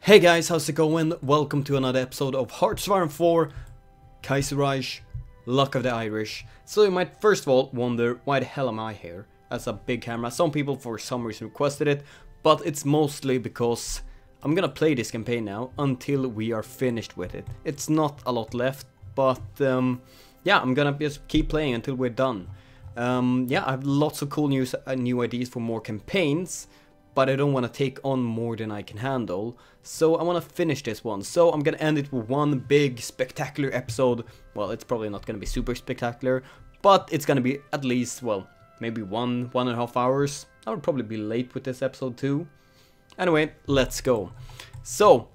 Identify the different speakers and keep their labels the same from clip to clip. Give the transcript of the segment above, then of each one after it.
Speaker 1: Hey guys, how's it going? Welcome to another episode of HoI4, Kaiserreich, Luck of the Irish. So you might first of all wonder, why the hell am I here as a big camera? Some people for some reason requested it, but it's mostly because I'm gonna play this campaign now until we are finished with it. It's not a lot left, but yeah, I'm gonna just keep playing until we're done. Yeah, I have lots of cool new ideas for more campaigns, but I don't want to take on more than I can handle, so I want to finish this one. So I'm gonna end it with one big spectacular episode. Well, it's probably not gonna be super spectacular, but it's gonna be at least, well, maybe one and a half hours. I would probably be late with this episode too. Anyway, let's go. So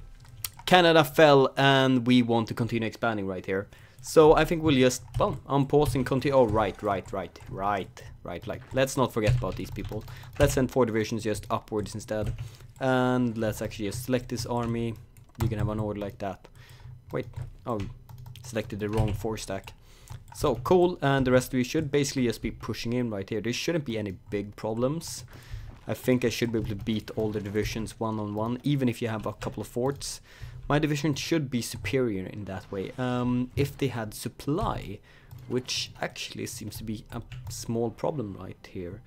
Speaker 1: Canada fell and we want to continue expanding right here. So I think we'll just, well, unpause and continue. Oh, right. Like, let's not forget about these people. Let's send 4 divisions just upwards instead. And let's actually just select this army. You can have an order like that. Wait, oh, selected the wrong 4 stack. So, cool, and the rest of you should basically just be pushing in right here. There shouldn't be any big problems. I think I should be able to beat all the divisions one-on-one, even if you have a couple of forts. My division should be superior in that way, if they had supply, which actually seems to be a small problem right here.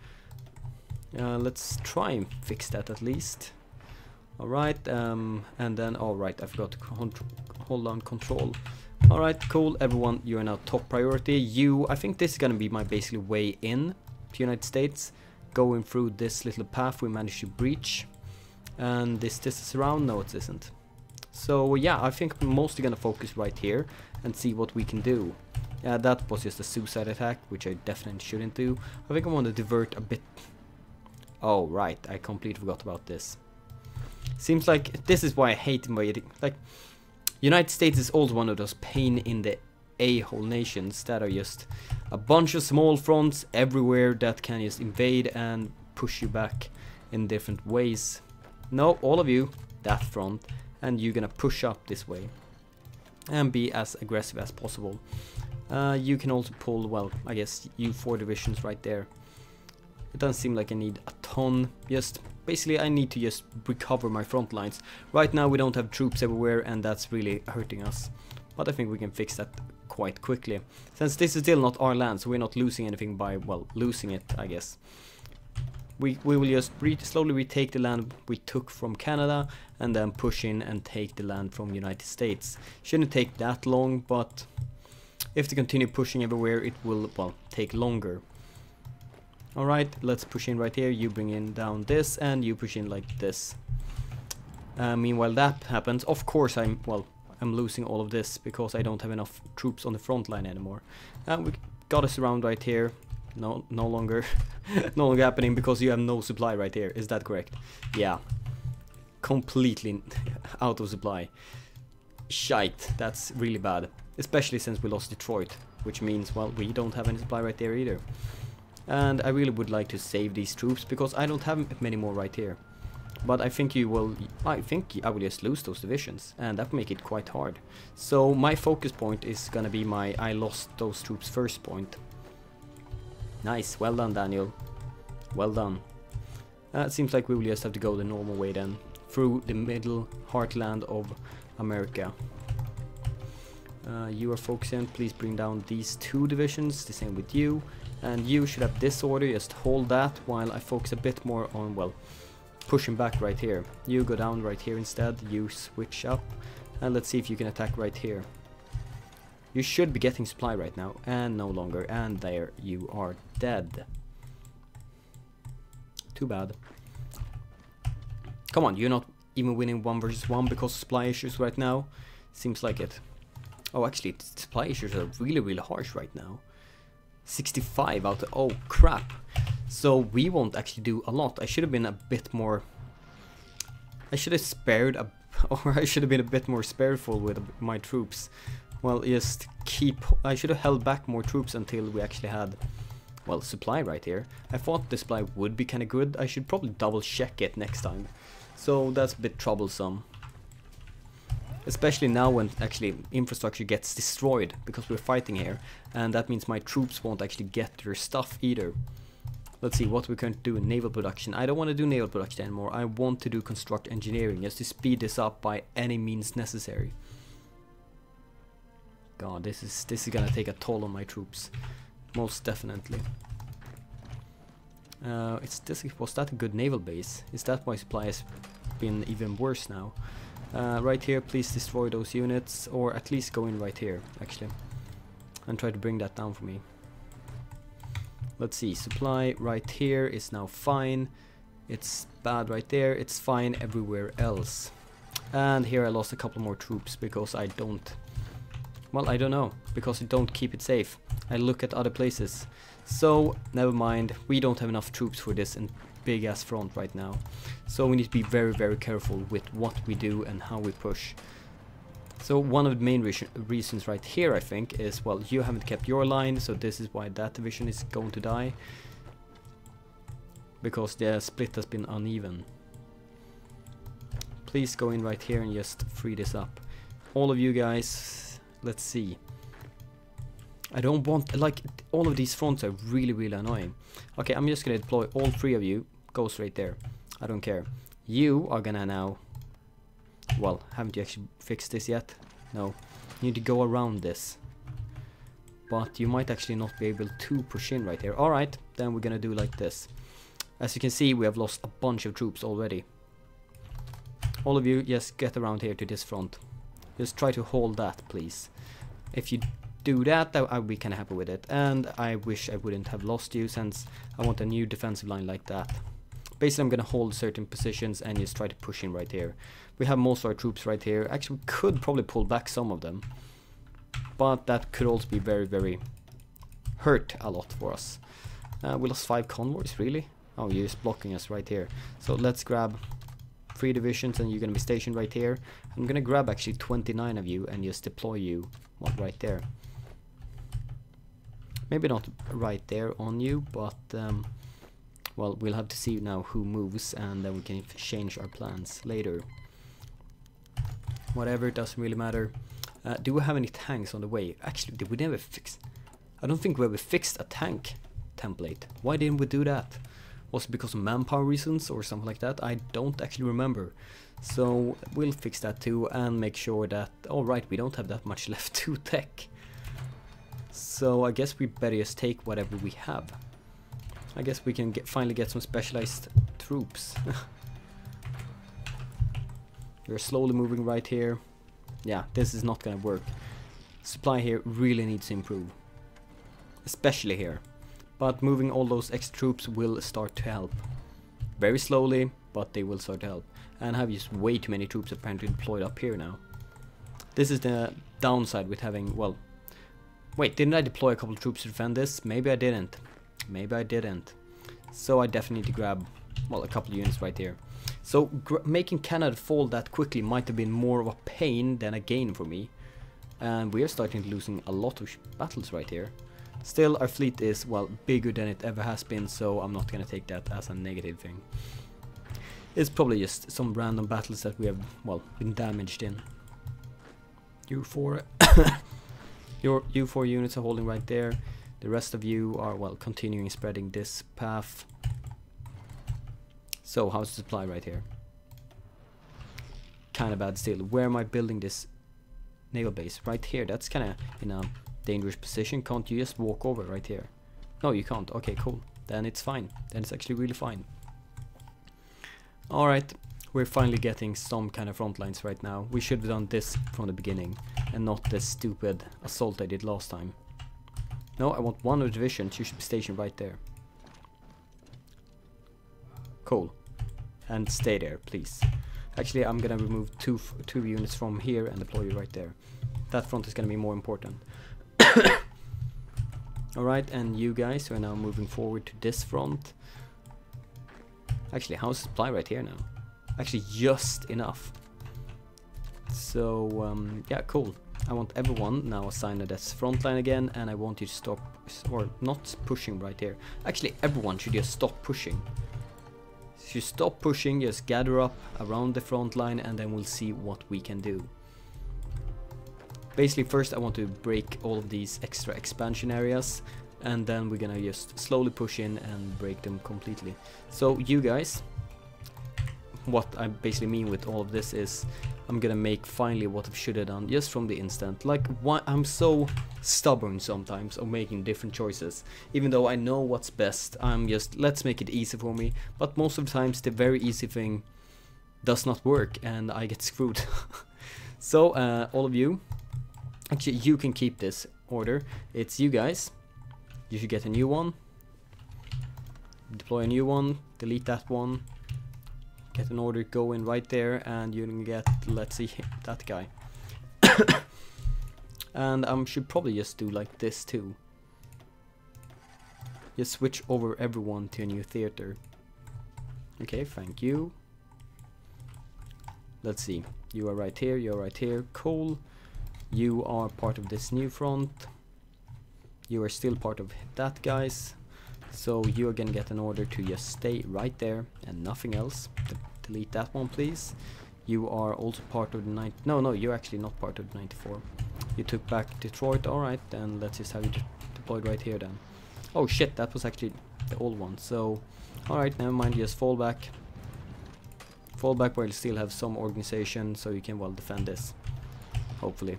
Speaker 1: Let's try and fix that at least. Alright, and then, alright, I forgot to hold on control. Alright, cool, everyone, you are now top priority. You, I think this is gonna be my basically way in to United States, going through this little path we managed to breach. And this is around? No, it isn't. So yeah, I think I'm mostly gonna focus right here and see what we can do. Yeah, that was just a suicide attack, which I definitely shouldn't do. I think I want to divert a bit. Oh right, I completely forgot about this. Seems like this is why I hate invading. Like, United States is also one of those pain in the a-hole nations that are just a bunch of small fronts everywhere that can just invade and push you back in different ways. No, all of you, that front. And you're gonna push up this way and be as aggressive as possible. You can also pull, well, I guess you 4 divisions right there. It doesn't seem like I need a ton. Just basically I need to just recover my front lines. Right now we don't have troops everywhere and that's really hurting us. But I think we can fix that quite quickly. Since this is still not our land, so we're not losing anything by, well, losing it, I guess. We will just slowly retake the land we took from Canada and then push in and take the land from United States. Shouldn't take that long, but if they continue pushing everywhere, it will, well, take longer. Alright, let's push in right here. You bring in down this and you push in like this. Meanwhile that happens, of course I'm losing all of this because I don't have enough troops on the front line anymore. We got us around right here. No longer no longer happening because you have no supply right here. Is that correct? Yeah. Completely out of supply. Shite, that's really bad. Especially since we lost Detroit, which means, well, we don't have any supply right there either. And I really would like to save these troops because I don't have many more right here. But I think I will just lose those divisions and that will make it quite hard. So my focus point is gonna be my I lost those troops first point. Nice, well done Daniel, well done. It seems like we will just have to go the normal way then, through the middle heartland of America. You are focusing, please bring down these 2 divisions, the same with you. And you should have this order, just hold that while I focus a bit more on, well, pushing back right here. You go down right here instead, you switch up, and let's see if you can attack right here. You should be getting supply right now, and no longer, and there you are dead. Too bad. Come on, you're not even winning 1 versus 1 because of supply issues right now? Seems like it. Oh, actually, supply issues are really harsh right now. 65 out of, oh crap. So we won't actually do a lot. I should have been a bit more, I should have spared, or I should have been a bit more spareful with my troops. Well, just I should have held back more troops until we actually had, well, supply right here. I thought the supply would be kind of good. I should probably double check it next time. So that's a bit troublesome. Especially now when actually infrastructure gets destroyed because we're fighting here. And that means my troops won't actually get their stuff either. Let's see what we can do in naval production. I don't want to do naval production anymore. I want to do construct engineering, just to speed this up by any means necessary. God, this is gonna take a toll on my troops, most definitely. Was that a good naval base? Is that why supply has been even worse now? Right here, please destroy those units, or at least go in right here, actually, and try to bring that down for me. Let's see, supply right here is now fine. It's bad right there, it's fine everywhere else. And here I lost a couple more troops because I don't... Well, I don't know, because I don't keep it safe. I look at other places. So, never mind, we don't have enough troops for this big ass front right now. So we need to be very, very careful with what we do and how we push. So one of the main reasons right here, I think, is, well, you haven't kept your line, so this is why that division is going to die. Because the split has been uneven. Please go in right here and just free this up. All of you guys, let's see. I don't want, like, all of these fronts are really, really annoying. Okay, I'm just gonna deploy all 3 of you. Go straight there. I don't care. You are gonna now... Well, haven't you actually fixed this yet? No. You need to go around this. But you might actually not be able to push in right here. Alright, then we're gonna do like this. As you can see, we have lost a bunch of troops already. All of you, just get around here to this front. Just try to hold that, please. If you do that, I'll be kinda happy with it. And I wish I wouldn't have lost you, since I want a new defensive line like that. Basically, I'm gonna hold certain positions and just try to push in right here. We have most of our troops right here. Actually, we could probably pull back some of them, but that could also be very, very hurt a lot for us. We lost 5 convoys, really? Oh, you're just blocking us right here. So let's grab 3 divisions and you're gonna be stationed right here. I'm gonna grab actually 29 of you and just deploy you, well, right there. Maybe not right there on you, but well, we'll have to see now who moves, and then we can change our plans later. Whatever, it doesn't really matter. Do we have any tanks on the way? Actually, did we never fix... I don't think we ever fixed a tank template. Why didn't we do that? Was it because of manpower reasons or something like that? I don't actually remember. So we'll fix that too and make sure that... Alright, we don't have that much left to tech. So I guess we better just take whatever we have. I guess we can finally get some specialized troops. We're slowly moving right here. Yeah, this is not gonna work. Supply here really needs to improve. Especially here. But moving all those extra troops will start to help. Very slowly, but they will start to help. And I have just way too many troops apparently deployed up here now. This is the downside with having, well... Wait, didn't I deploy a couple of troops to defend this? Maybe I didn't. Maybe I didn't. So I definitely need to grab, well, a couple of units right here. So making Canada fall that quickly might have been more of a pain than a gain for me. And we are starting to losing a lot of battles right here. Still, our fleet is, well, bigger than it ever has been, so I'm not going to take that as a negative thing. It's probably just some random battles that we have, well, been damaged in. U4... Your U4 units are holding right there. The rest of you are, well, continuing spreading this path. So, how's the supply right here? Kinda bad still. Where am I building this naval base? Right here. That's kinda in a dangerous position. Can't you just walk over right here? No, you can't. Okay, cool. Then it's fine. Then it's actually really fine. Alright. We're finally getting some kind of front lines right now. We should have done this from the beginning and not this stupid assault I did last time. No, I want one of the divisions. You should be stationed right there. Cool. And stay there, please. Actually, I'm gonna remove two units from here and deploy you right there. That front is gonna be more important. Alright, and you guys are now moving forward to this front. Actually, how's the supply right here now? Actually, just enough. So, yeah, cool. I want everyone now assigned to this front line again, and I want you to stop, or not pushing right here. Actually, everyone should just stop pushing. If you stop pushing, just gather up around the front line, and then we'll see what we can do. Basically, first I want to break all of these extra expansion areas, and then we're gonna just slowly push in and break them completely. So you guys, what I basically mean with all of this is I'm gonna make finally what I should have done just from the instant. Like, why I'm so stubborn sometimes of making different choices, even though I know what's best. I'm just, let's make it easy for me, but most of the times the very easy thing does not work and I get screwed. So all of you, actually you can keep this order. It's you guys, you should get a new one, deploy a new one, delete that one, get an order, go in right there, and you can get, let's see, that guy. And I should probably just do like this too. Just switch over everyone to a new theater. Okay, thank you. Let's see, you are right here, you are right here, cool. You are part of this new front. You are still part of that, guys. So you are gonna get an order to just stay right there and nothing else. Delete that one, please. You are also part of the no, you're actually not part of the 94. You took back Detroit, alright, then let's just have you deployed right here then. Oh shit, that was actually the old one. So, alright, never mind, just fall back. Fall back where you still have some organization so you can well defend this. Hopefully.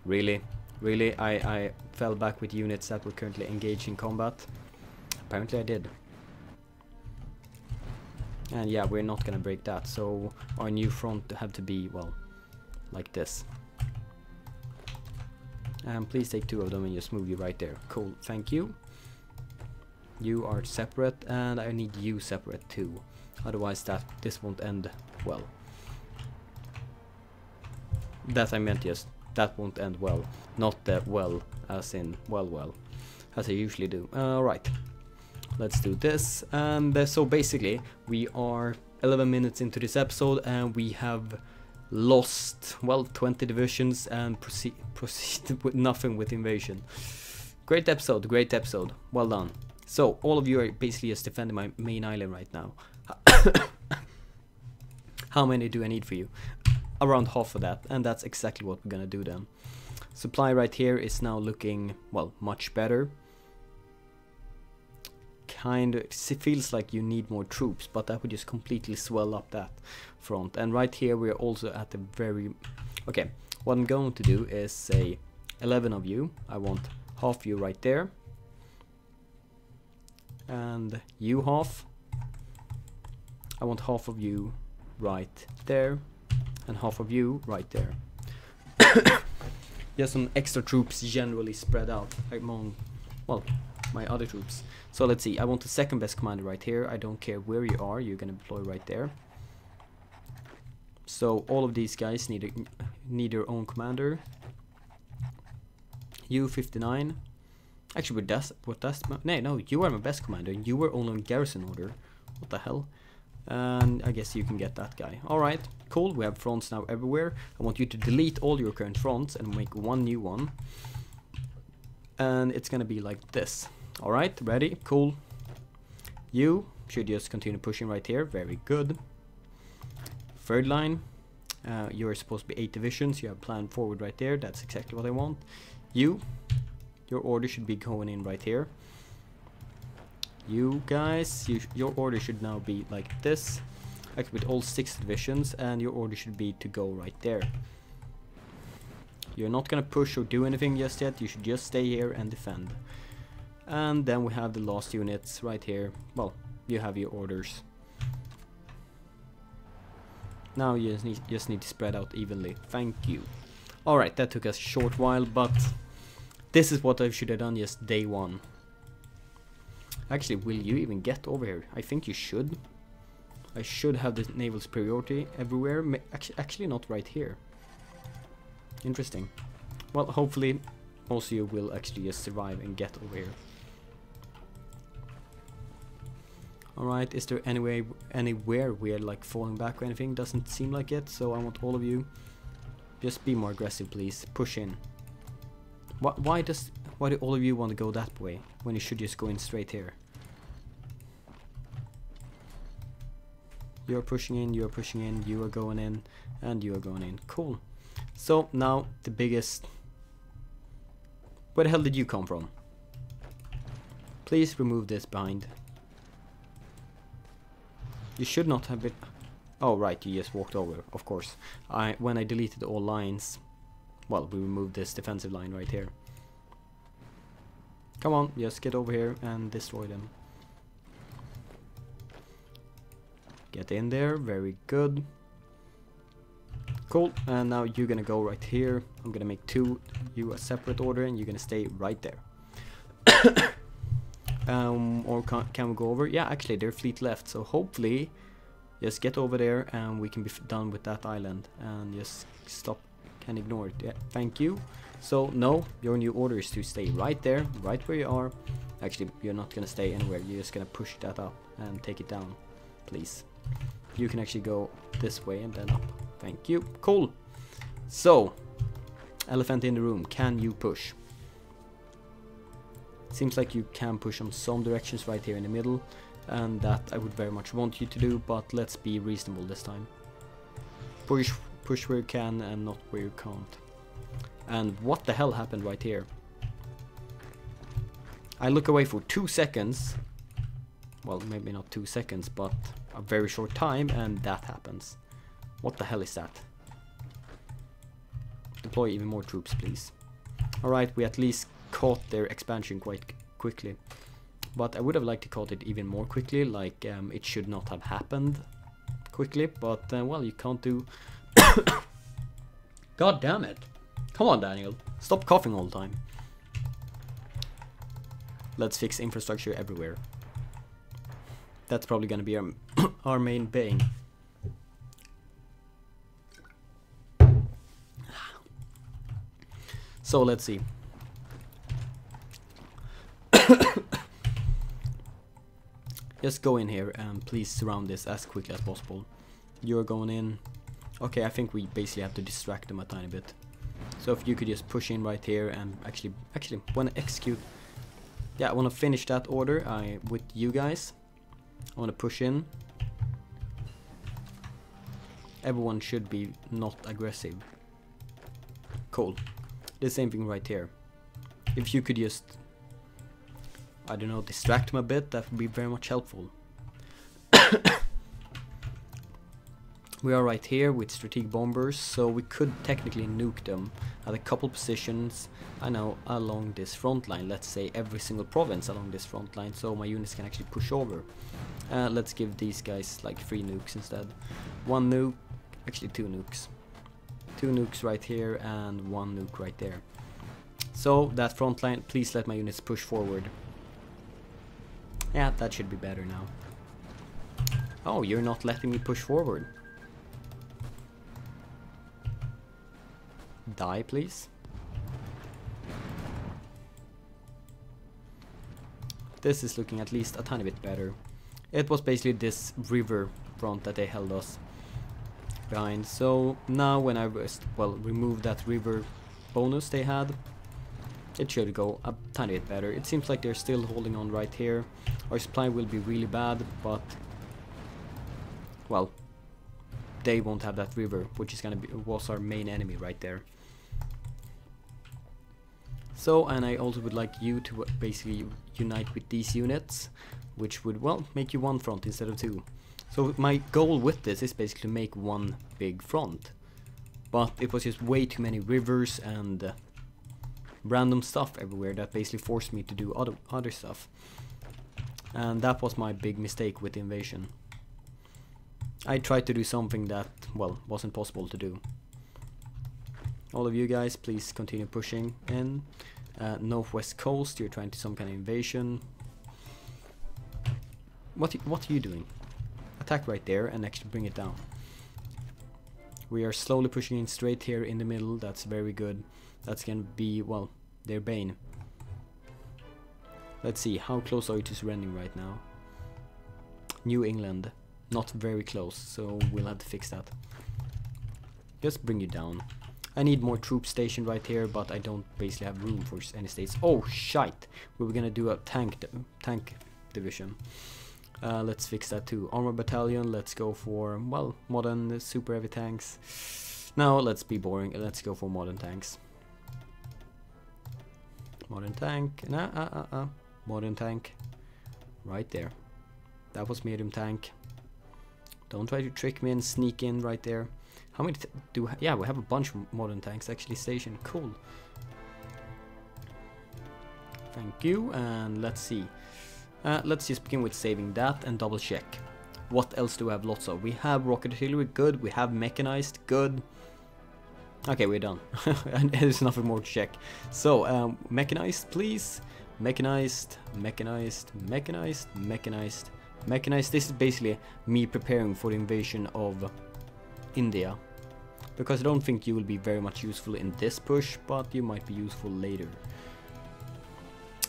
Speaker 1: Really? Really? I fell back with units that were currently engaged in combat? Apparently I did. And yeah, we're not gonna break that, so our new front have to be, well, like this. And please take 2 of them and just move you right there. Cool, thank you. You are separate, and I need you separate too. Otherwise this won't end well. That I meant, yes, that won't end well. Not that well, as in well, as I usually do. Right, let's do this. And so basically, we are 11 minutes into this episode, and we have lost, well, 20 divisions and proceeded with nothing with invasion. Great episode, great episode. Well done. So, all of you are basically just defending my main island right now. How many do I need for you? Around half of that, and that's exactly what we're gonna do then. Supply right here is now looking, well, much better. Kind of, it feels like you need more troops, but that would just completely swell up that front. And right here we're also at the very... Okay, what I'm going to do is say 11 of you. I want half you right there. And you half. I want half of you right there. And half of you right there. Just some extra troops generally spread out among, well, my other troops. So let's see, I want the second best commander right here. I don't care where you are, you're gonna deploy right there. So all of these guys need their own commander. You 59. Actually, no, you are my best commander. You were only on garrison order. What the hell? And I guess you can get that guy. Alright, cool, we have fronts now everywhere. I want you to delete all your current fronts and make one new one. And it's gonna be like this. Alright, ready, cool. You should just continue pushing right here, very good. Third line, you're supposed to be 8 divisions, you have planned forward right there, that's exactly what I want. You, your order should be going in right here. You guys, your order should now be like this, like with all 6 divisions, and your order should be to go right there. You're not gonna push or do anything just yet, you should just stay here and defend. And then we have the last units right here. Well, you have your orders. Now you just need to spread out evenly. Thank you. Alright, that took us a short while, but this is what I should have done just day 1. Actually, will you even get over here? I think you should. I should have the naval superiority everywhere. Actually not right here. Interesting. Well, hopefully most of you will actually just survive and get over here. Alright, is there anywhere we're like falling back or anything? Doesn't seem like it, so I want all of you. Just be more aggressive, please. Push in. Why do all of you want to go that way when you should just go in straight here? You're pushing in, you're pushing in, you are going in, and you are going in. Cool. So now the biggest Where the hell did you come from? Please remove this bind. You should not have been... Oh right, you just walked over, of course. When I deleted all lines, well, we removed this defensive line right here. Come on, just get over here and destroy them. Get in there, very good. Cool, and now you're gonna go right here. I'm gonna make you a separate order and you're gonna stay right there. Or can we go over? Yeah, actually there's fleet left, so hopefully just get over there and we can be done with that island and just stop and ignore it. Yeah, thank you. So no, your new order is to stay right there, right where you are. Actually, you're not gonna stay anywhere, you're just gonna push that up and take it down, please. You can actually go this way and then up. Thank you. Cool. So, elephant in the room, can you push? Seems like you can push on some directions right here in the middle, and that I would very much want you to do, but let's be reasonable this time. Push where you can and not where you can't. And what the hell happened right here? I look away for 2 seconds. Well, maybe not 2 seconds, but a very short time, and that happens. What the hell is that? Deploy even more troops, please. Alright, we at least caught their expansion quite quickly. But I would have liked to caught it even more quickly, like it should not have happened quickly, but well, you can't do... God damn it. Come on, Daniel. Stop coughing all the time. Let's fix infrastructure everywhere. That's probably gonna be our main bane. So let's see. Just go in here and please surround this as quickly as possible. You're going in. Okay, I think we basically have to distract them a tiny bit. So if you could just push in right here and actually want to execute. Yeah, I want to finish that order with you guys. I want to push in. Everyone should be not aggressive. Cool. The same thing right here. If you could just, I don't know, distract them a bit, that would be very much helpful. We are right here with strategic bombers, so we could technically nuke them at a couple positions, I know, along this front line. Let's say every single province along this front line, so my units can actually push over. Let's give these guys like 3 nukes instead. 1 nuke, actually 2 nukes. 2 nukes right here and 1 nuke right there. So that front line, please let my units push forward. Yeah, that should be better now. Oh, you're not letting me push forward. Die, please. This is looking at least a tiny bit better. It was basically this river front that they held us behind. So now when I remove that river bonus they had, it should go a tiny bit better. It seems like they're still holding on right here. Our supply will be really bad, but well, they won't have that river, which is was our main enemy right there. So, and I also would like you to basically unite with these units, which would, well, make you 1 front instead of 2. So my goal with this is basically to make 1 big front. But it was just way too many rivers and random stuff everywhere that basically forced me to do other stuff. And that was my big mistake with the invasion. I tried to do something that, well, wasn't possible to do. All of you guys, please continue pushing in. Northwest coast, you're trying to some kind of invasion. What are you doing? Attack right there and actually bring it down. We are slowly pushing in straight here in the middle. That's very good. That's gonna be, well, their bane. Let's see, how close are you to surrendering right now? New England, not very close, so we'll have to fix that. Just bring you down. I need more troops stationed right here, but I don't basically have room for any states. Oh shite! We were gonna do a tank division. Let's fix that too. Armor battalion. Let's go for, well, modern super heavy tanks. No, let's be boring. Let's go for modern tanks. Modern tank. Nah, modern tank. Right there. That was medium tank. Don't try to trick me and sneak in right there. How many do yeah, we have a bunch of modern tanks actually stationed. Cool. Thank you, and let's see. Let's just begin with saving that and double check. What else do we have lots of? We have rocket artillery, good. We have mechanized, good. Okay, we're done. And there's nothing more to check. So, mechanized, please. Mechanized, mechanized, mechanized, mechanized, mechanized. This is basically me preparing for the invasion of India. Because I don't think you will be very much useful in this push, but you might be useful later.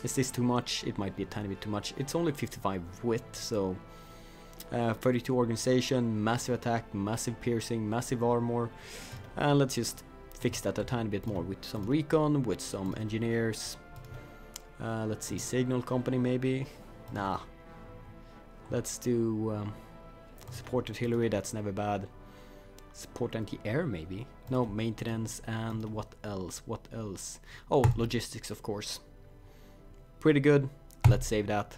Speaker 1: Is this too much? It might be a tiny bit too much. It's only 55 width, so 32 organization, massive attack, massive piercing, massive armor. And let's just fix that a tiny bit more with some recon, with some engineers. Let's see, signal company maybe. Nah. Let's do support artillery, that's never bad. Support anti-air maybe. No, maintenance, and what else? What else? Oh, logistics of course. Pretty good. Let's save that.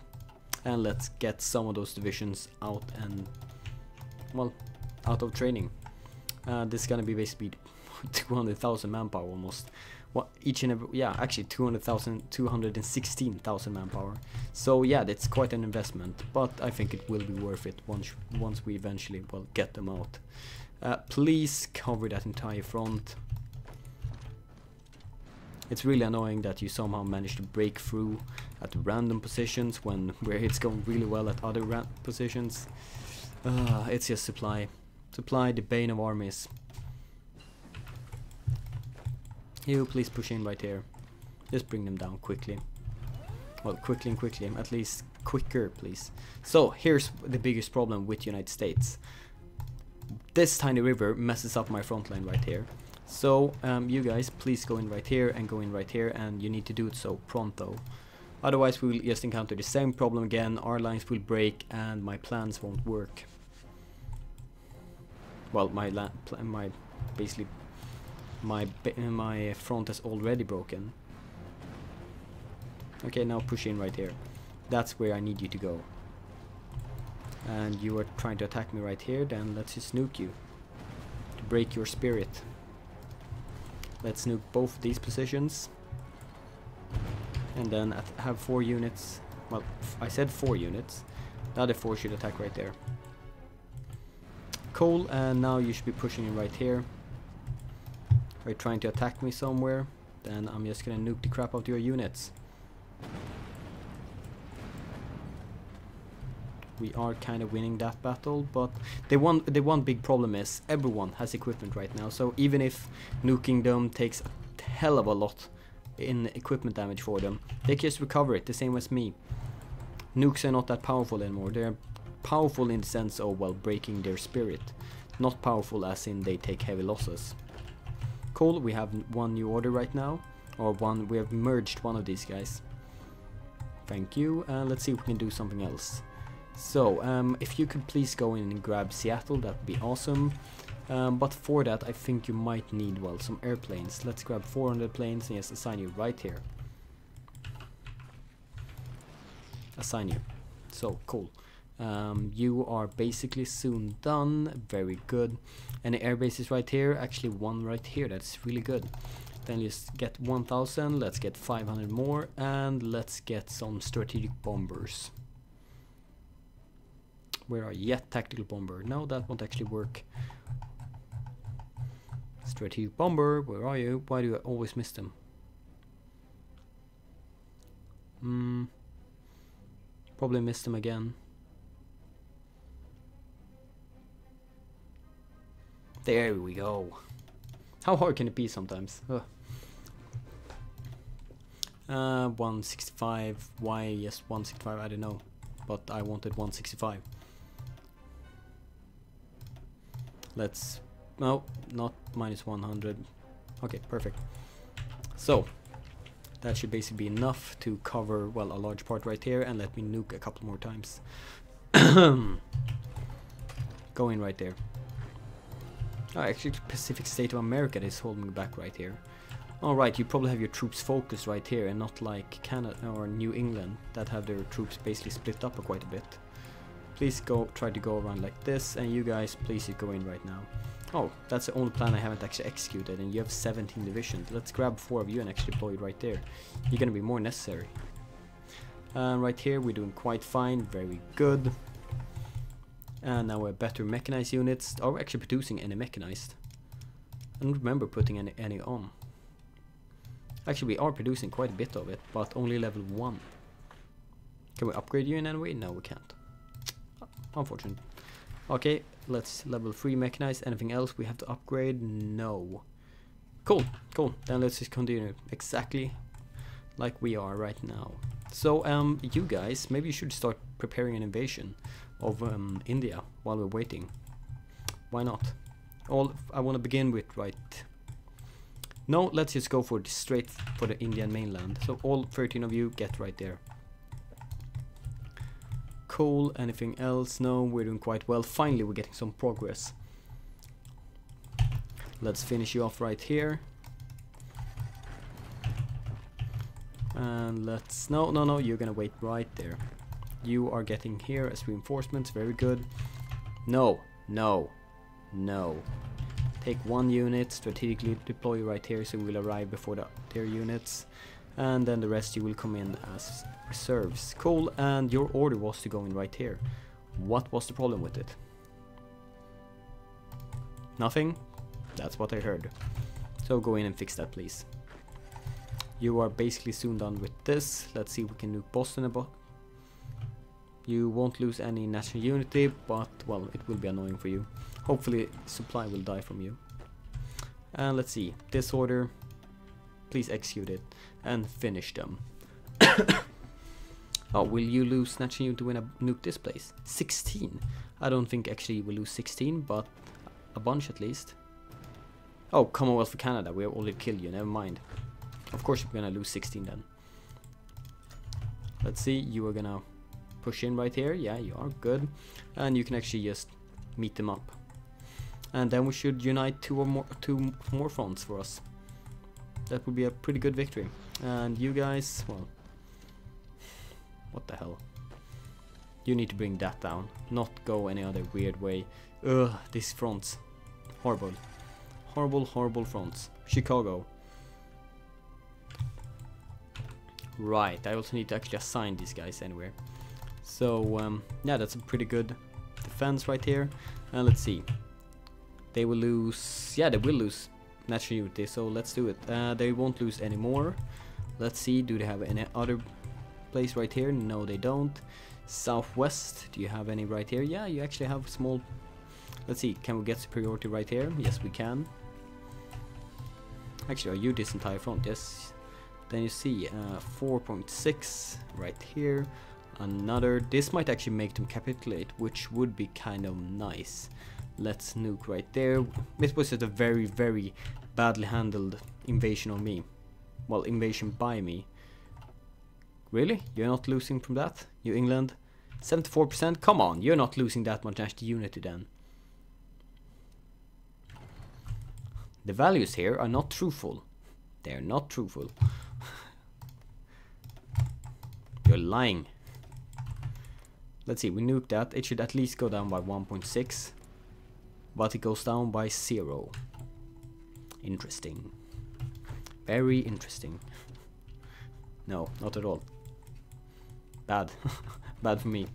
Speaker 1: And let's get some of those divisions out and, well, out of training. This is gonna be basically 200,000 manpower almost. What each and every, yeah, actually 216,000 manpower. So yeah, that's quite an investment, but I think it will be worth it once we eventually, well, get them out. Please cover that entire front. It's really annoying that you somehow manage to break through at random positions where it's going really well at other positions. It's just supply. Supply, the bane of armies. You please push in right here. Just bring them down quickly. Well, quickly and quickly. At least quicker, please. So, here's the biggest problem with United States. This tiny river messes up my front line right here. So, you guys, please go in right here and go in right here, and you need to do it so pronto. Otherwise, we will just encounter the same problem again. Our lines will break, and my plans won't work. Well, my front is already broken. Okay, now push in right here. That's where I need you to go. And you are trying to attack me right here, then let's just nuke you. To break your spirit. Let's nuke both of these positions. And then have 4 units. Well, I said 4 units. The other 4 should attack right there. Cool, and now you should be pushing in right here. Are you trying to attack me somewhere? Then I'm just gonna nuke the crap out of your units. We are kind of winning that battle, but the one big problem is everyone has equipment right now. So even if nuking them takes a hell of a lot in equipment damage for them, they can just recover it the same as me. Nukes are not that powerful anymore. They're powerful in the sense of, well, breaking their spirit, not powerful as in they take heavy losses. Cool, we have one new order right now, or we have merged one of these guys. Thank you, and let's see if we can do something else. So, if you could please go in and grab Seattle, that would be awesome. But for that, I think you might need, well, some airplanes. Let's grab 400 planes and just assign you right here. Assign you. So, cool. You are basically soon done. Very good. And the air base is right here. Actually, one right here. That's really good. Then just get 1,000. Let's get 500 more. And let's get some strategic bombers. Where are you? Tactical bomber. No, that won't actually work. Strategic bomber, where are you? Why do I always miss them? Probably missed them again. There we go. How hard can it be sometimes? 165. Why? Yes, 165. I don't know, but I wanted 165. Let's, no, not minus 100. Okay, perfect. So that should basically be enough to cover, well, a large part right here, and let me nuke a couple more times. Go in right there. Oh, actually, Pacific State of America is holding me back right here. Alright, you probably have your troops focused right here and not like Canada or New England that have their troops basically split up quite a bit. Please try to go around like this, and you guys please go in right now. Oh, that's the only plan I haven't actually executed, and you have 17 divisions. Let's grab 4 of you and actually deploy it right there. You're gonna be more necessary. Right here we're doing quite fine, very good. And now we have better mechanized units. Are we actually producing any mechanized? I don't remember putting any on. Actually, we are producing quite a bit of it, but only level 1. Can we upgrade you in any way? No, we can't. Unfortunate. Okay, let's level 3 mechanized. Anything else we have to upgrade? No. Cool, cool. Then let's just continue exactly like we are right now. So, you guys, maybe you should start preparing an invasion of India while we're waiting. Why not? All I want to begin with, right? No, let's just go for straight for the Indian mainland. So all 13 of you get right there. Cool. Anything else? No, we're doing quite well. Finally, we're getting some progress. Let's finish you off right here. And let's... No, you're gonna wait right there. You are getting here as reinforcements. Very good. No. Take 1 unit, strategically deploy right here, so we'll arrive before their units. And then the rest you will come in as reserves. Cool, and your order was to go in right here. What was the problem with it? Nothing? That's what I heard. So go in and fix that, please. You are basically soon done with this. Let's see if we can nuke Boston about. You won't lose any national unity, but, well, it will be annoying for you. Hopefully, supply will die from you. And let's see. This order, please execute it and finish them. Oh, will you lose national unity when I nuke this place? 16. I don't think actually you will lose 16, but a bunch at least. Oh, Commonwealth of Canada. We have already killed you. Never mind. Of course, you're gonna lose 16 then. Let's see. You are gonna push in right here. Yeah, you are good, and you can actually just meet them up. And then we should unite two more fronts for us. That would be a pretty good victory. And you guys, well, what the hell? You need to bring that down, not go any other weird way. Ugh, these fronts, horrible, horrible fronts. Chicago. Right, I also need to actually assign these guys anywhere. So yeah, that's a pretty good defense right here. And let's see. They will lose, yeah, they will lose national unity, so let's do it. They won't lose anymore. Let's see, do they have any other place right here? No, they don't. Southwest, do you have any right here? Yeah, you actually have small. Let's see, can we get superiority right here? Yes, we can. Actually, are you this entire front? Yes. Then you see 4.6 right here. Another, this might actually make them capitulate, which would be kind of nice. Let's nuke right there. This was just a very badly handled invasion of me. Well, invasion by me. Really? You're not losing from that? New England? 74%? Come on, you're not losing that much national unity then. The values here are not truthful. They're not truthful. You're lying. Let's see, we nuke that. It should at least go down by 1.6. But it goes down by 0. Interesting. Very interesting. No, not at all. Bad. Bad for me.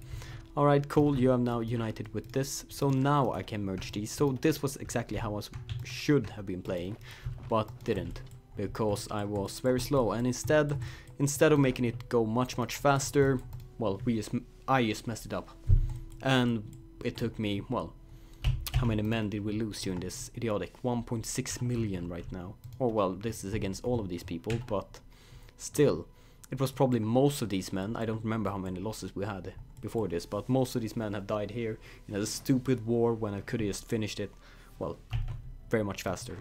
Speaker 1: Alright, cool. You have now united with this. So now I can merge these. So this was exactly how I should have been playing. But didn't. Because I was very slow. And instead of making it go much faster, well, I just messed it up. And it took me, well, how many men did we lose during this idiotic 1.6 million right now? Or well, this is against all of these people, but still, it was probably most of these men. I don't remember how many losses we had before this, but most of these men have died here in a stupid war when I could have just finished it, well, very much faster.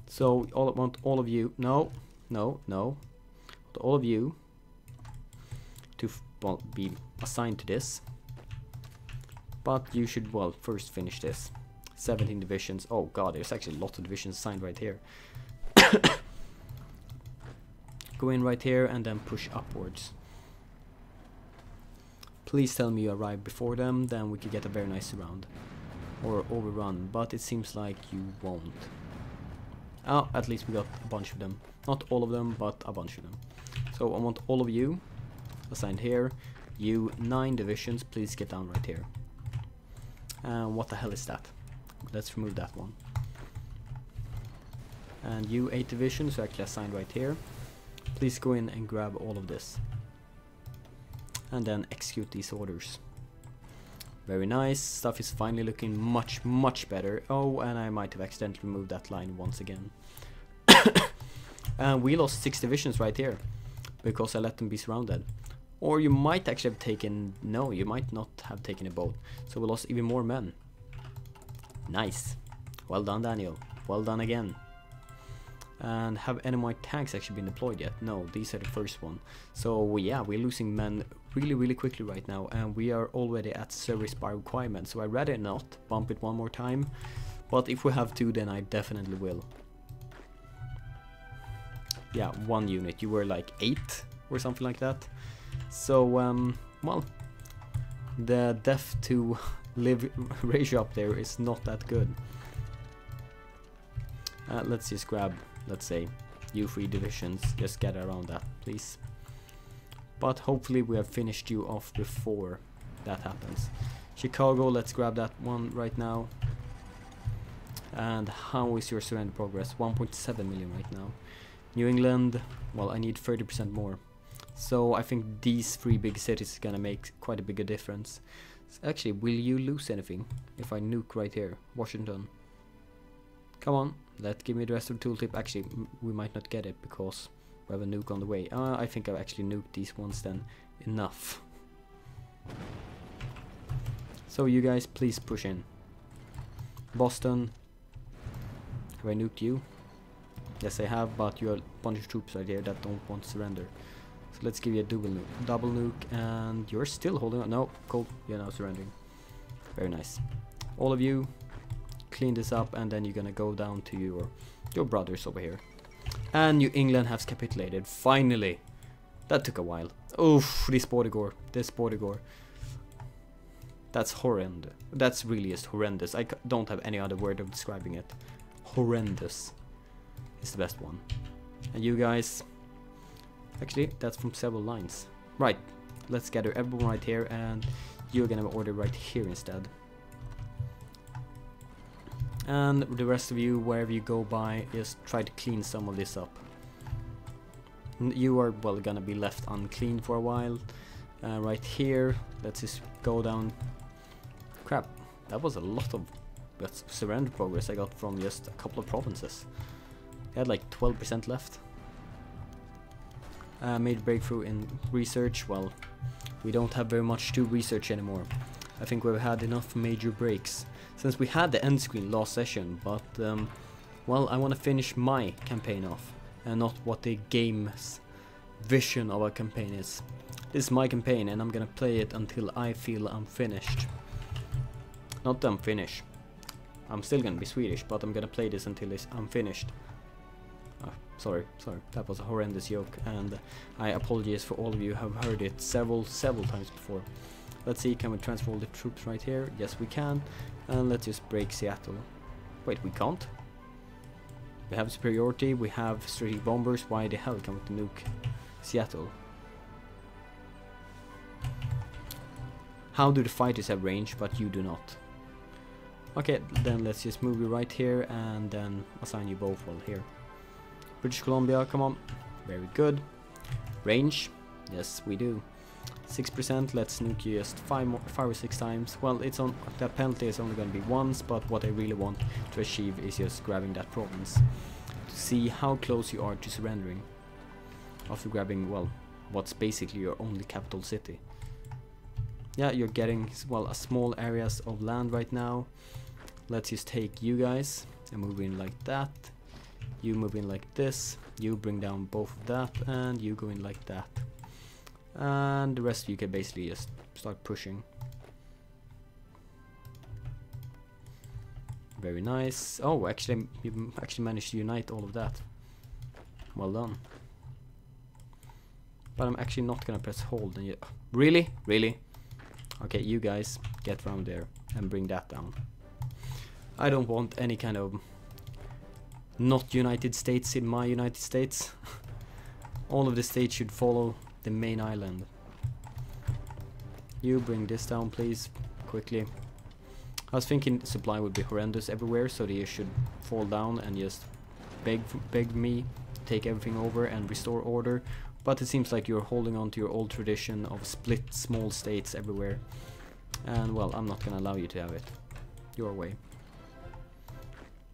Speaker 1: So I want all of you, no, all of you to be assigned to this. But you should, well, first finish this. 17 divisions. Oh god, there's actually a lot of divisions assigned right here. Go in right here and then push upwards. Please tell me you arrive before them, then we could get a very nice round. Or overrun, but it seems like you won't. Oh, at least we got a bunch of them. Not all of them, but a bunch of them. So I want all of you assigned here. You 9 divisions, please get down right here. What the hell is that? Let's remove that one. And you 8 divisions are actually assigned right here. Please go in and grab all of this. And then execute these orders. Very nice. Stuff is finally looking much better. Oh, and I might have accidentally removed that line once again. And we lost 6 divisions right here because I let them be surrounded. Or you might actually have taken... No, you might not have taken a boat. So we lost even more men. Nice. Well done, Daniel. Well done again. And have any of my tanks actually been deployed yet? No, these are the first one. So yeah, we're losing men really quickly right now, and we are already at service by requirement, so I'd rather not bump it one more time, but if we have to, then I definitely will. Yeah, 1 unit. You were like 8 or something like that. So well, the death to live ratio up there is not that good. Let's just grab, let's say, you 3 divisions, just get around that, please. But hopefully we have finished you off before that happens. Chicago, let's grab that one right now. And how is your surrender progress? 1.7 million right now. New England, well, I need 30% more. So I think these 3 big cities is gonna make quite a bigger difference. So actually, will you lose anything if I nuke right here? Washington. Come on, give me the rest of the tooltip. Actually, we might not get it because we have a nuke on the way. I think I've actually nuked these ones then enough. So you guys, please push in. Boston, have I nuked you? Yes, I have, but you have a bunch of troops right here that don't want to surrender. So let's give you a double nuke, and you're still holding on. No, cool, you're now surrendering. Very nice. All of you, clean this up, and then you're gonna go down to your brothers over here. And New England has capitulated, finally. That took a while. Oof, this border gore. That's horrendous. That's really just horrendous. I don't have any other word of describing it. Horrendous is the best one. And you guys, actually, that's from several lines. Right, let's gather everyone right here, and you're gonna order right here instead. And the rest of you, wherever you go by, just try to clean some of this up. You are, well, gonna be left unclean for a while. Right here, let's just go down. Crap, that was a lot of surrender progress I got from just a couple of provinces. I had like 12% left. Made a breakthrough in research. Well, we don't have very much to research anymore. I think we've had enough major breaks. Since we had the end screen last session, but well, I want to finish my campaign off and not what the game's vision of a campaign is. This is my campaign, and I'm gonna play it until I feel I'm finished. Not that I'm finished. I'm still gonna be Swedish, but I'm gonna play this until I'm finished. Sorry, that was a horrendous joke, and I apologize for all of you who have heard it several times before. Let's see, can we transfer all the troops right here? Yes, we can. And let's just break Seattle. Wait, we can't? We have superiority, we have strategic bombers. Why the hell can't we nuke Seattle? How do the fighters have range, but you do not? Okay, then let's just move you right here and then assign you both well here. British Columbia, come on. Very good. Range? Yes, we do. 6%, let's nuke you just 5 or 6 times. Well, it's on that penalty is only going to be once, but what I really want to achieve is just grabbing that province to see how close you are to surrendering after grabbing, well, what's basically your only capital city. Yeah, you're getting, well, a small areas of land right now. Let's just take you guys and move in like that. You move in like this. You bring down both of that, and you go in like that. And the rest of you can basically just start pushing. Very nice. Oh, actually, you actually managed to unite all of that. Well done. But I'm actually not gonna press hold. And really? Really? Okay, you guys get around there and bring that down. I don't want any kind of not United States in my United States. All of the states should follow the main island. You bring this down, please, quickly. I was thinking supply would be horrendous everywhere, so they should fall down and just beg me to take everything over and restore order. But it seems like you're holding on to your old tradition of split small states everywhere. And well, I'm not gonna allow you to have it. Your way.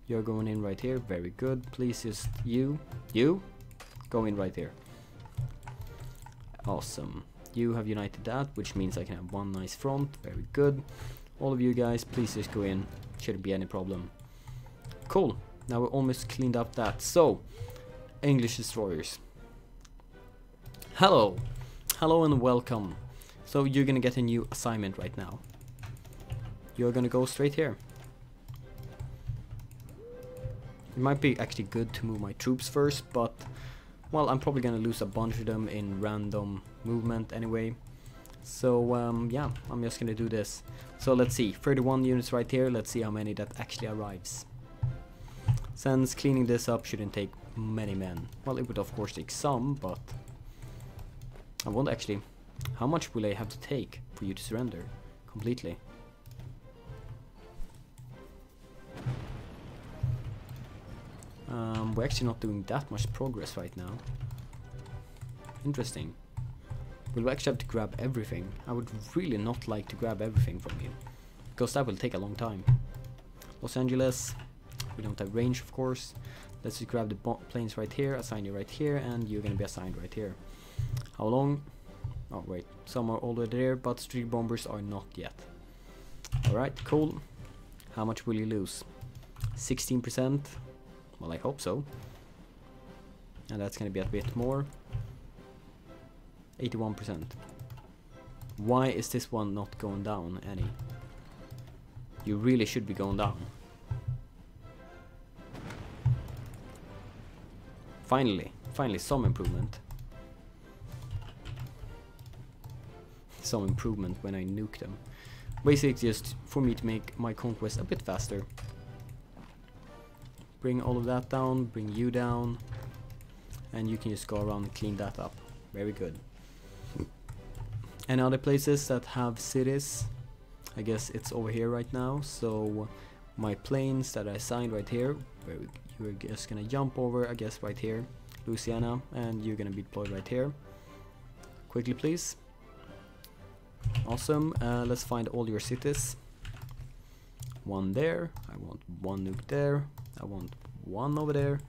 Speaker 1: You're going in right here, very good. Please just you, go in right here. Awesome. You have united that, which means I can have one nice front, very good. All of you guys, please just go in, shouldn't be any problem. Cool, now we're almost cleaned up that. So, English destroyers. Hello, hello and welcome. So you're gonna get a new assignment right now. You're gonna go straight here. It might be actually good to move my troops first, but well, I'm probably gonna lose a bunch of them in random movement anyway. So yeah, I'm just gonna do this. So let's see, 31 units right here. Let's see how many that actually arrives. Since cleaning this up shouldn't take many men. Well, it would of course take some, but I wonder actually, how much will I have to take for you to surrender completely? We're actually not doing that much progress right now. Interesting. Will we actually have to grab everything? I would really not like to grab everything from you, because that will take a long time. Los Angeles, we don't have range of course. Let's just grab the planes right here, assign you right here, and you're gonna be assigned right here. How long? Oh wait, some are already there, but street bombers are not yet. Alright, cool. How much will you lose? 16%? Well, I hope so. And that's gonna be a bit more. 81%. Why is this one not going down any? You really should be going down. Finally, some improvement. Some improvement when I nuke them. Basically just for me to make my conquest a bit faster. Bring all of that down, bring you down, and you can just go around and clean that up. Very good. And other places that have cities, I guess it's over here right now. So my planes that I assigned right here, where you're just gonna jump over, I guess right here, Louisiana, and you're gonna be deployed right here. Quickly please. Awesome. Let's find all your cities. One there, I want one nuke there, I want one over there,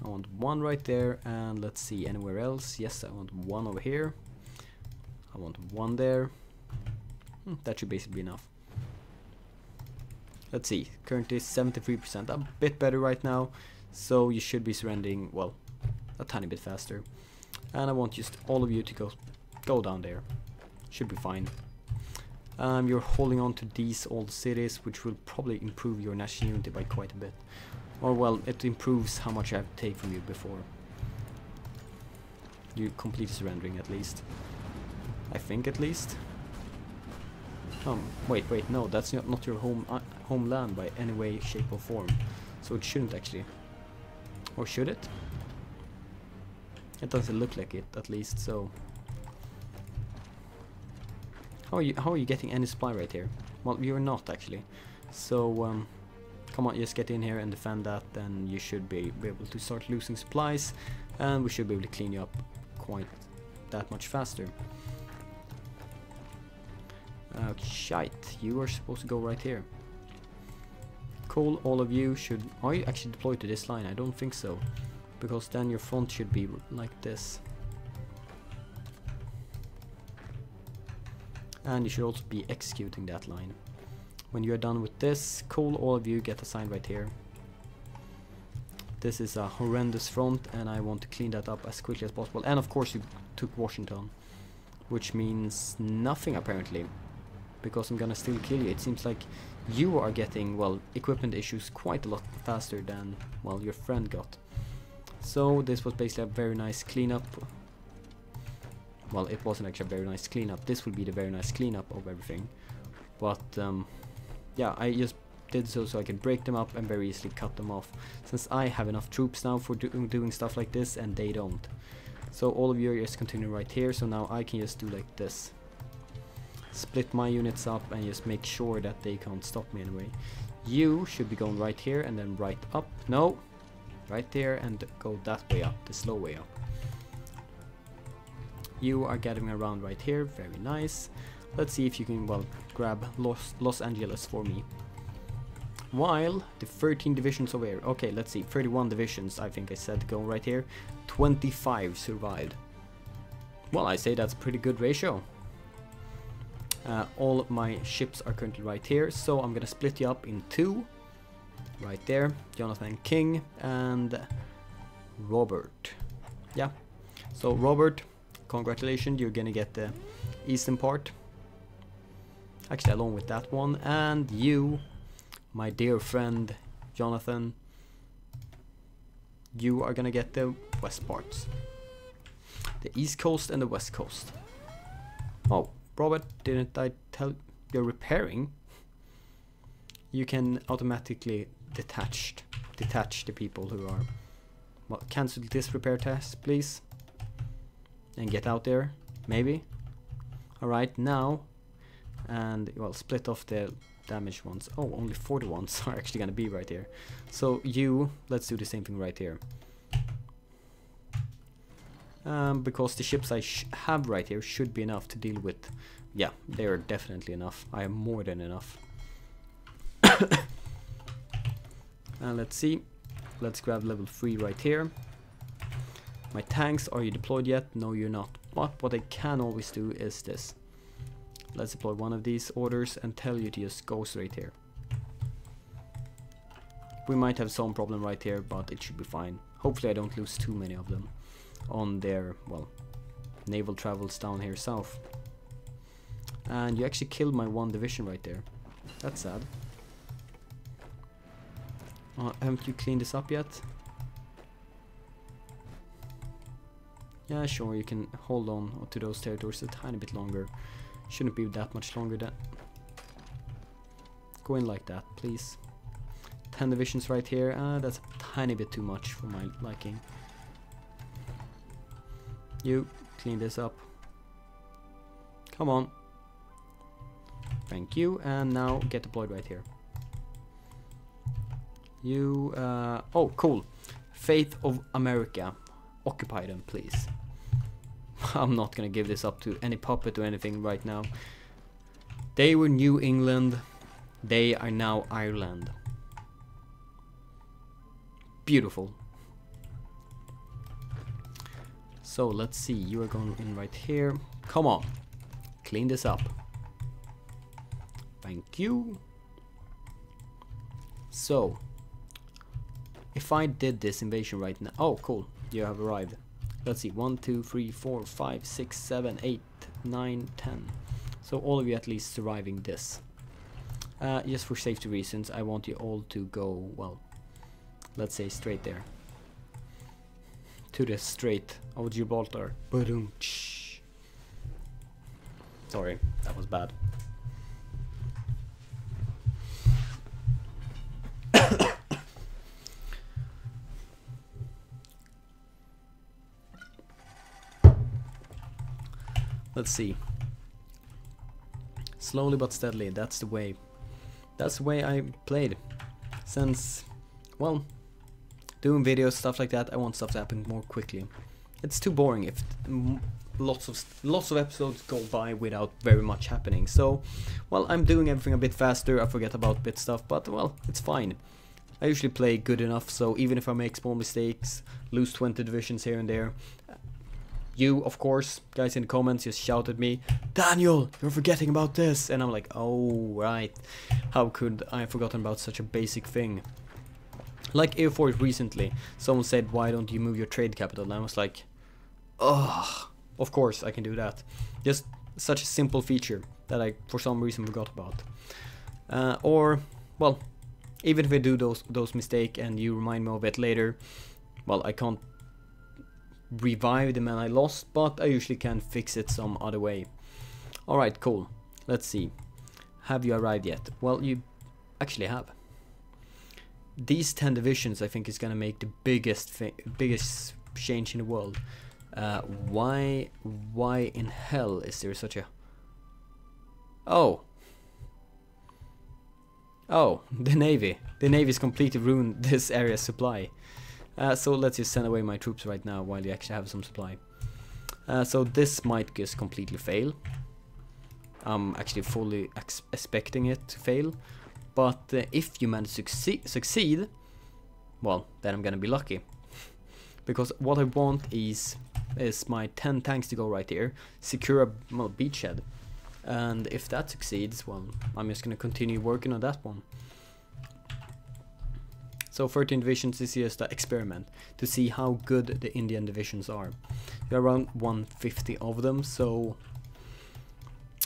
Speaker 1: I want one right there, and let's see, anywhere else? Yes, I want one over here, I want one there. That should basically be enough. Let's see, currently 73%, a bit better right now, so you should be surrendering, well, a tiny bit faster. And I want just all of you to go down there, should be fine. You're holding on to these old cities, which will probably improve your national unity by quite a bit. Or well, it improves how much I have to take from you before you complete surrendering, at least. I think, at least. Wait, no, that's not your homeland by any way, shape or form. So it shouldn't actually. Or should it? It doesn't look like it, at least, so... How are you getting any supply right here? Well, you're not actually. So come on, just get in here and defend that, then you should be able to start losing supplies, and we should be able to clean you up quite that much faster. Shite, you are supposed to go right here. Cool, all of you should... Are you actually deployed to this line? I don't think so, because then your front should be like this. And you should also be executing that line. When you're done with this, cool, all of you get assigned right here. This is a horrendous front, and I want to clean that up as quickly as possible. And of course you took Washington, which means nothing apparently, because I'm gonna still kill you. It seems like you are getting, well, equipment issues quite a lot faster than, well, your friend got. So this was basically a very nice cleanup. Well, it wasn't actually a very nice cleanup. This will be the very nice cleanup of everything. But yeah, I just did so I could break them up and very easily cut them off, since I have enough troops now for doing stuff like this and they don't. So all of you are just continue right here, so now I can just do like this. Split my units up and just make sure that they can't stop me anyway. You should be going right here and then right up. No, right there and go that way up, the slow way up. You are gathering around right here, very nice. Let's see if you can, well, grab Los Angeles for me. While the 13 divisions over here, okay, let's see, 31 divisions, I think I said, go right here. 25 survived. Well, I say that's a pretty good ratio. All of my ships are currently right here, so I'm gonna split you up in two. Right there, Jonathan King and Robert. Yeah, so Robert, congratulations, you're gonna get the eastern part. Actually, along with that one, and you, my dear friend Jonathan, you are gonna get the west parts. The east coast and the west coast. Oh, Robert, didn't I tell you're repairing? You can automatically detach the people who are... Well, cancel this repair test, please. And get out there, maybe. Alright, now. And, well, split off the damaged ones. Oh, only 40 ones are actually gonna be right here. So you, let's do the same thing right here. Because the ships I have right here should be enough to deal with. Yeah, they are definitely enough. I have more than enough. Let's see. Let's grab level 3 right here. My tanks, are you deployed yet? No, you're not. But what I can always do is this. Let's deploy one of these orders and tell you to just go straight here. We might have some problem right here, but it should be fine. Hopefully I don't lose too many of them on their, well, naval travels down here south. And you actually killed my one division right there. That's sad. Haven't you cleaned this up yet? Yeah, sure, you can hold on to those territories a tiny bit longer. Shouldn't be that much longer. That go in like that, please. 10 divisions right here. That's a tiny bit too much for my liking. You clean this up. Come on. Thank you. And now get deployed right here. You. Oh, cool. Faith of America. Occupy them, please. I'm not gonna give this up to any puppet or anything right now. They were New England. They are now Ireland. Beautiful. So let's see. You are going in right here. Come on. Clean this up. Thank you. So, if I did this invasion right now... Oh, cool. You have arrived. Let's see, 1, 2, 3, 4, 5, 6, 7, 8, 9, 10. So all of you at least surviving this. Just for safety reasons, I want you all to go, well, let's say straight there. To the Strait of Gibraltar. Ba-dum. Sorry, that was bad. Let's see. Slowly but steadily, that's the way. That's the way I played. Since, well, doing videos, stuff like that, I want stuff to happen more quickly. It's too boring if lots of episodes go by without very much happening. So, well, I'm doing everything a bit faster. I forget about bit stuff, but well, it's fine. I usually play good enough, so even if I make small mistakes, lose 20 divisions here and there, you, of course, guys in the comments just shout at me, Daniel, you're forgetting about this. And I'm like, oh, right. How could I have forgotten about such a basic thing? Like HoI4 recently, someone said, why don't you move your trade capital? And I was like, oh, of course I can do that. Just such a simple feature that I, for some reason, forgot about. Or, well, even if I do those mistakes and you remind me of it later, well, I can't revive the man I lost, but I usually can fix it some other way. Alright, cool. Let's see. Have you arrived yet? Well, you actually have. These 10 divisions I think is gonna make the biggest change in the world. Why in hell is there such a... Oh, the Navy. The Navy's completely ruined this area's supply. So let's just send away my troops right now while you actually have some supply. So this might just completely fail. I'm actually fully expecting it to fail. But if you manage to succeed, well, then I'm gonna be lucky. Because what I want is my 10 tanks to go right here, secure a beachhead. And if that succeeds, well, I'm just gonna continue working on that one. So 13 divisions is just an experiment to see how good the Indian divisions are. There are around 150 of them, so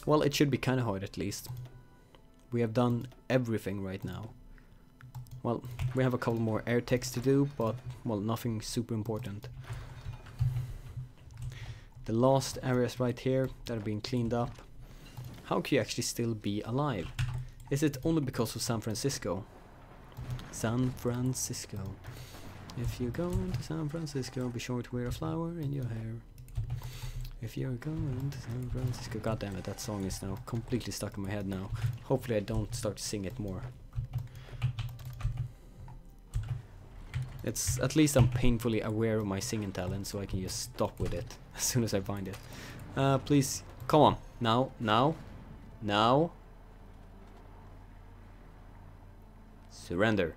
Speaker 1: well, it should be kind of hard at least. We have done everything right now. Well, we have a couple more air techs to do, but well, nothing super important. The last areas right here that are being cleaned up. How can you actually still be alive? Is it only because of San Francisco? San Francisco. If you go into San Francisco, be sure to wear a flower in your hair. If you're going to San Francisco... God damn it, that song is now completely stuck in my head now. Hopefully I don't start to sing it more. It's at least I'm painfully aware of my singing talent, so I can just stop with it as soon as I find it. Please, come on. Now. Surrender.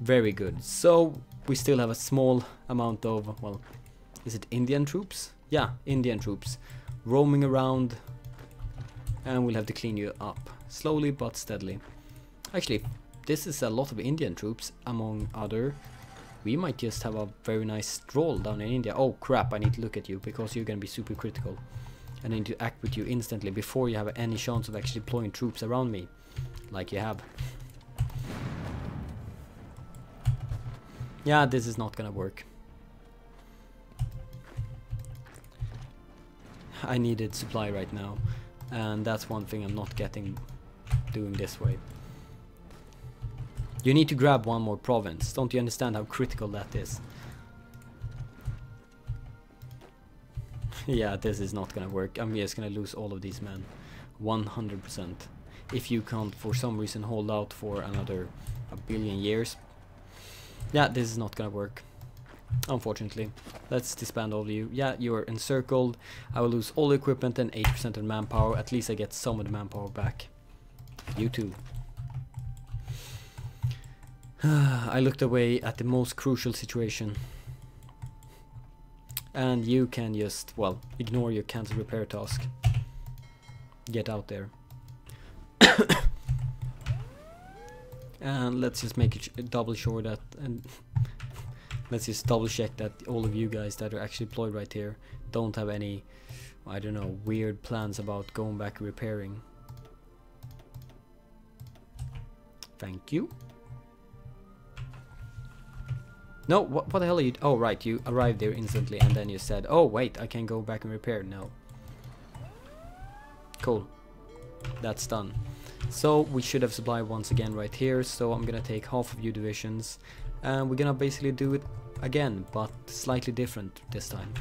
Speaker 1: Very good. So we still have a small amount of, well, is it Indian troops? Yeah, Indian troops roaming around, and we'll have to clean you up slowly but steadily. Actually, this is a lot of Indian troops among other. We might just have a very nice stroll down in India. Oh crap, I need to look at you because you're gonna be super critical. I need to act with you instantly before you have any chance of actually deploying troops around me, like you have. Yeah, this is not gonna work. I needed supply right now, and that's one thing I'm not getting doing this way. You need to grab one more province. Don't you understand how critical that is? Yeah, this is not gonna work. I'm just gonna lose all of these men. 100%. If you can't for some reason hold out for another 1 billion years. Yeah, this is not gonna work. Unfortunately. Let's disband all of you. Yeah, you're encircled. I will lose all the equipment and 8% of the manpower. At least I get some of the manpower back. You too. I looked away at the most crucial situation. And you can just, well, ignore your cancel repair task. Get out there. And let's just make it double sure that, and let's just double check that all of you guys that are actually deployed right here don't have any, I don't know, weird plans about going back and repairing. Thank you. No, what the hell are you? Oh, right, you arrived there instantly and then you said, oh, wait, I can go back and repair. No. Cool. That's done. So we should have supply once again right here. So I'm gonna take half of you divisions and we're gonna basically do it again, but slightly different this time.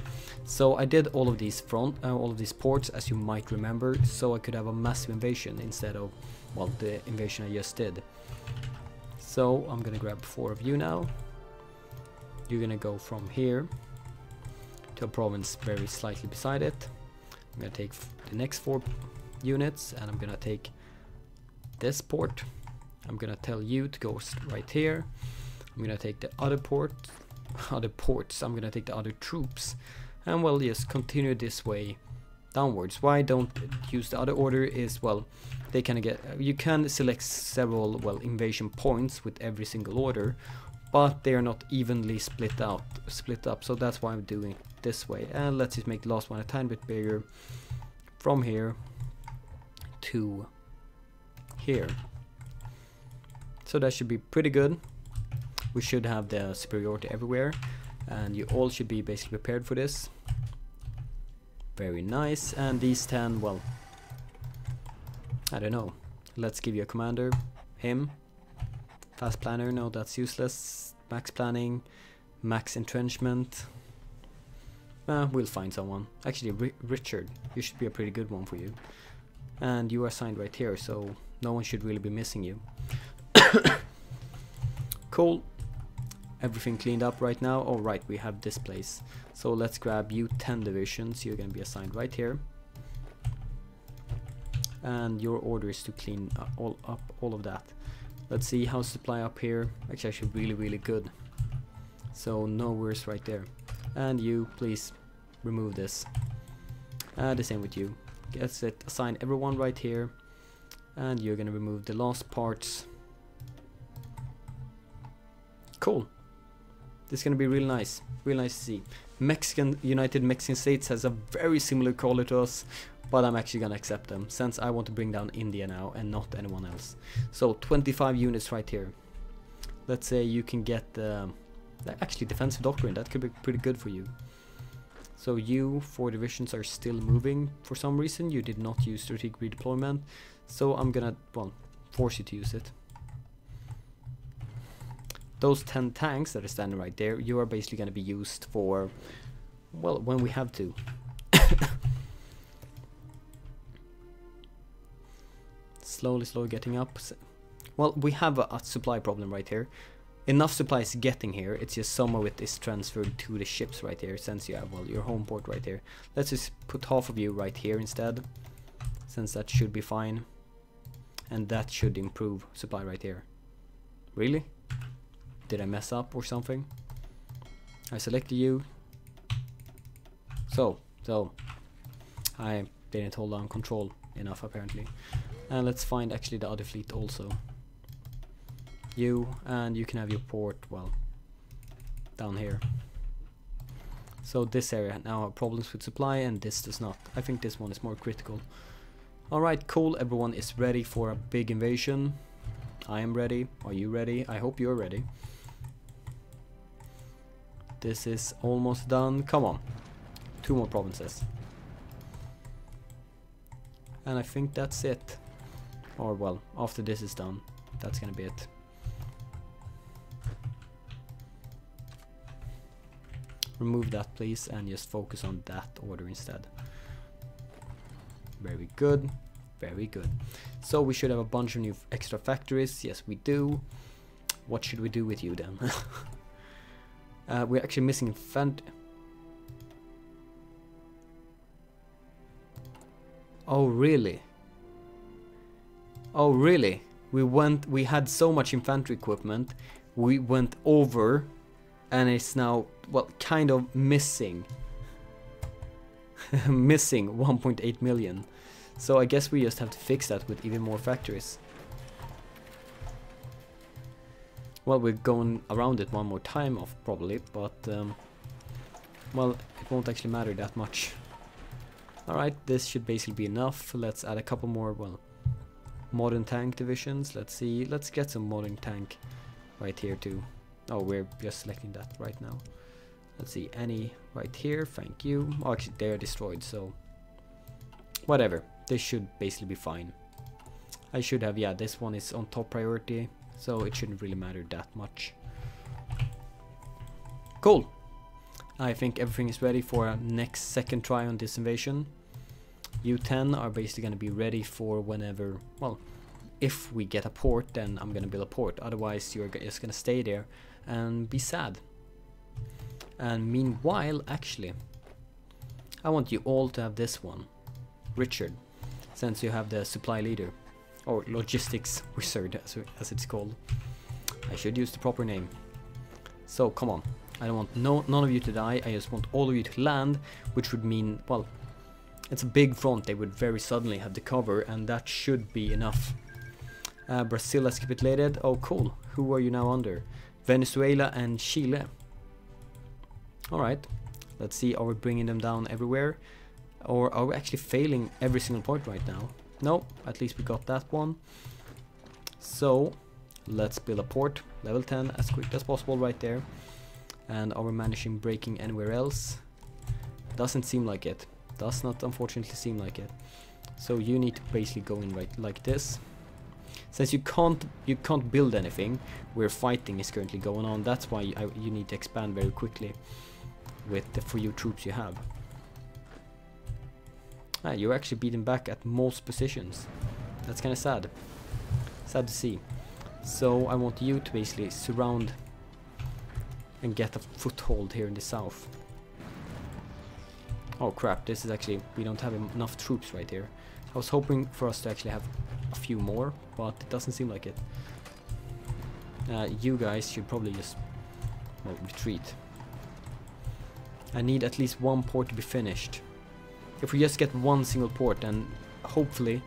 Speaker 1: So I did all of these all of these ports, as you might remember, so I could have a massive invasion instead of, well, the invasion I just did. So I'm gonna grab 4 of you now. You're gonna go from here to a province very slightly beside it. I'm gonna take the next 4 units and I'm gonna take this port. I'm gonna tell you to go right here. I'm gonna take the other ports. I'm gonna take the other troops, and we'll just continue this way downwards. Why I don't use the other order is, well, they kind of get, you can select several, well, invasion points with every single order, but they are not evenly split up, so that's why I'm doing it this way. And let's just make the last one a tiny bit bigger, from here to here. So that should be pretty good. we should have the superiority everywhere, and you all should be basically prepared for this. Very nice. And these 10, well, I don't know. Let's give you a commander. Him. Fast planner, no, that's useless. Max planning, max entrenchment. We'll find someone. Actually, Richard, you should be a pretty good one for you. And you are assigned right here, so no one should really be missing you. Cool. Everything cleaned up right now. All right, we have this place. So let's grab you 10 divisions. You're going to be assigned right here. And your order is to clean all of that. Let's see how's supply up here. Actually really good. So no worries right there. And you, please remove this. The same with you. Get it, assign everyone right here. And you're gonna remove the last parts. Cool. This is gonna be real nice. Real nice to see. United Mexican States has a very similar color to us, but I'm actually gonna accept them since I want to bring down India now and not anyone else. So 25 units right here. Let's say you can get actually defensive doctrine. That could be pretty good for you. So you 4 divisions are still moving for some reason. You did not use strategic redeployment, so I'm gonna, well, force you to use it. Those 10 tanks that are standing right there, you are basically gonna be used for, well, when we have to. Slowly getting up. Well, we have a supply problem right here. Enough supply is getting here. It's just some of it is transferred to the ships right here, since you have, well, your home port right here. Let's just put half of you right here instead, since that should be fine. And that should improve supply right here. Really? Did I mess up or something? I selected you. So I didn't hold on control enough apparently. And let's find actually the other fleet also. You, and you can have your port, well, down here. So this area now have problems with supply and this does not. I think this one is more critical. Alright, cool, everyone is ready for a big invasion. I am ready. Are you ready? I hope you're ready. This is almost done. Come on. 2 more provinces. And I think that's it. Or well, after this is done, that's gonna be it. Remove that please and just focus on that order instead. Very good. Very good. So we should have a bunch of new extra factories. Yes, we do. What should we do with you then? We're actually missing infantry. Oh really? Oh really? We had so much infantry equipment. We went over and it's now, well, kind of missing. Missing 1.8 million. So I guess we just have to fix that with even more factories. Well, we're going around it one more time off probably, but well, it won't actually matter that much. Alright, this should basically be enough. Let's add a couple more, well, modern tank divisions. Let's see, let's get some modern tank right here too. Oh, we're just selecting that right now. Let's see, any right here, thank you. Oh, actually they are destroyed, so whatever. This should basically be fine. I should have, yeah, this one is on top priority, so it shouldn't really matter that much. Cool. I think everything is ready for a next second try on this invasion. You 10 are basically going to be ready for whenever, well, if we get a port, then I'm going to build a port. Otherwise, you're just going to stay there and be sad. And meanwhile, actually, I want you all to have this one. Richard, since you have the supply leader. Or logistics wizard, as it's called. I should use the proper name. So, come on. I don't want none of you to die. I just want all of you to land, which would mean, well, it's a big front. They would very suddenly have to cover, and that should be enough. Brazil has capitulated. Oh, cool. Who are you now under? Venezuela and Chile. Alright. Let's see. Are we bringing them down everywhere? Or are we actually failing every single point right now? No, at least we got that one. So, let's build a port, level 10, as quick as possible right there. And are we managing breaking anywhere else? Doesn't seem like it. Does not unfortunately seem like it. So you need to basically go in right like this. Since you can't build anything where fighting is currently going on, that's why you need to expand very quickly with the few troops you have. You're actually beaten back at most positions. That's kind of sad. Sad to see. So I want you to basically surround and get a foothold here in the south. Oh crap, this is actually, we don't have enough troops right here. I was hoping for us to actually have a few more, but it doesn't seem like it. You guys should probably just, well, retreat. I need at least one port to be finished. If we just get one single port, then hopefully,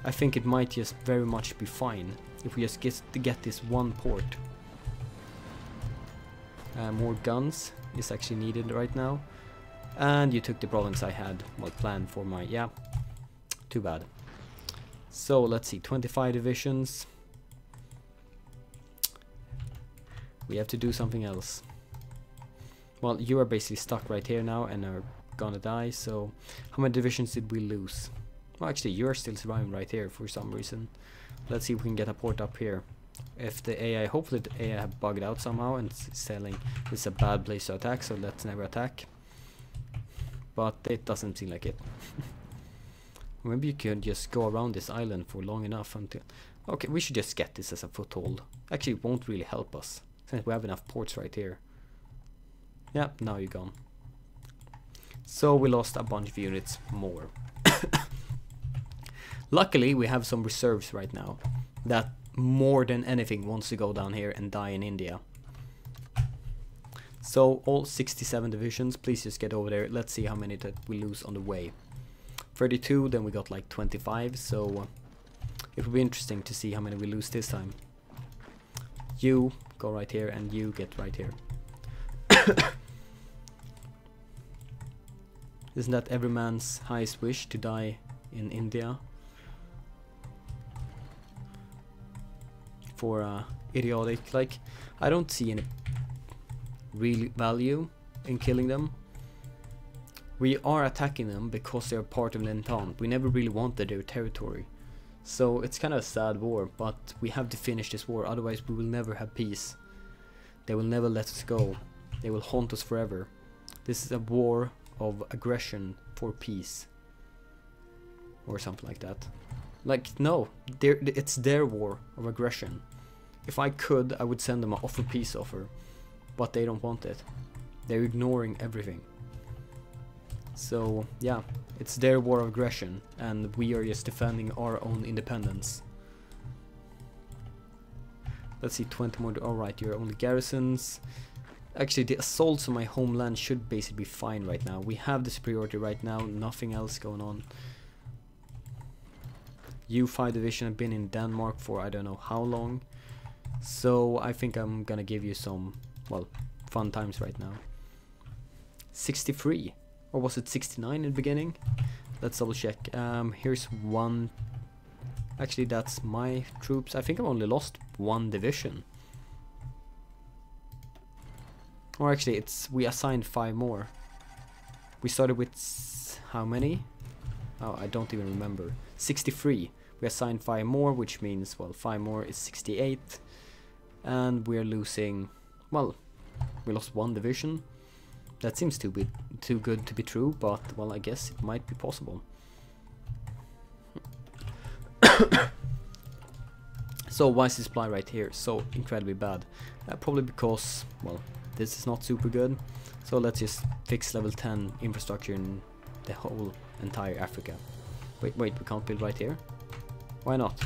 Speaker 1: I think it might just very much be fine. If we just get this one port. More guns is actually needed right now. And you took the province I had, well, planned for my, yeah, too bad. So let's see, 25 divisions. We have to do something else. Well, you are basically stuck right here now and are gonna die, so how many divisions did we lose? Well, actually, you're still surviving right here for some reason. Let's see if we can get a port up here. If the AI, hopefully the AI have bugged out somehow and it's telling it's a bad place to attack, so let's never attack. But it doesn't seem like it. Maybe you could just go around this island for long enough until... Okay, we should just get this as a foothold. Actually, it won't really help us, since we have enough ports right here. Yeah, now you're gone. So we lost a bunch of units more. Luckily, we have some reserves right now that more than anything wants to go down here and die in India. So all 67 divisions, please just get over there. Let's see how many that we lose on the way. 32, then we got like 25, so it will be interesting to see how many we lose this time. You go right here and you get right here. Isn't that every man's highest wish, to die in India? For idiotic, like, I don't see any real value in killing them. We are attacking them because they're part of the Entente. We never really wanted their territory. So it's kind of a sad war, but we have to finish this war, otherwise we will never have peace. They will never let us go. They will haunt us forever. This is a war of aggression for peace. Or something like that. Like, no, it's their war of aggression. If I could, I would send them an offer peace offer. But they don't want it. They're ignoring everything. So, yeah, it's their war of aggression, and we are just defending our own independence. Let's see, 20 more. Alright, you're only garrisons. Actually, the assaults on my homeland should basically be fine right now. We have the superiority right now, nothing else going on. U5 division have been in Denmark for I don't know how long. So I think I'm gonna give you some, well, fun times right now. 63. Or was it 69 in the beginning? Let's double check. Here's one. Actually, that's my troops. I think I've only lost one division. Or actually, we assigned 5 more. We started with how many? Oh, I don't even remember. 63. We assigned 5 more, which means, well, 5 more is 68. And we're losing, well, we lost 1 division. That seems too good to be true, but, well, I guess it might be possible. So why is this supply right here so incredibly bad? Probably because, well, this is not super good. So let's just fix level 10 infrastructure in the whole entire Africa. Wait, we can't build right here? Why not?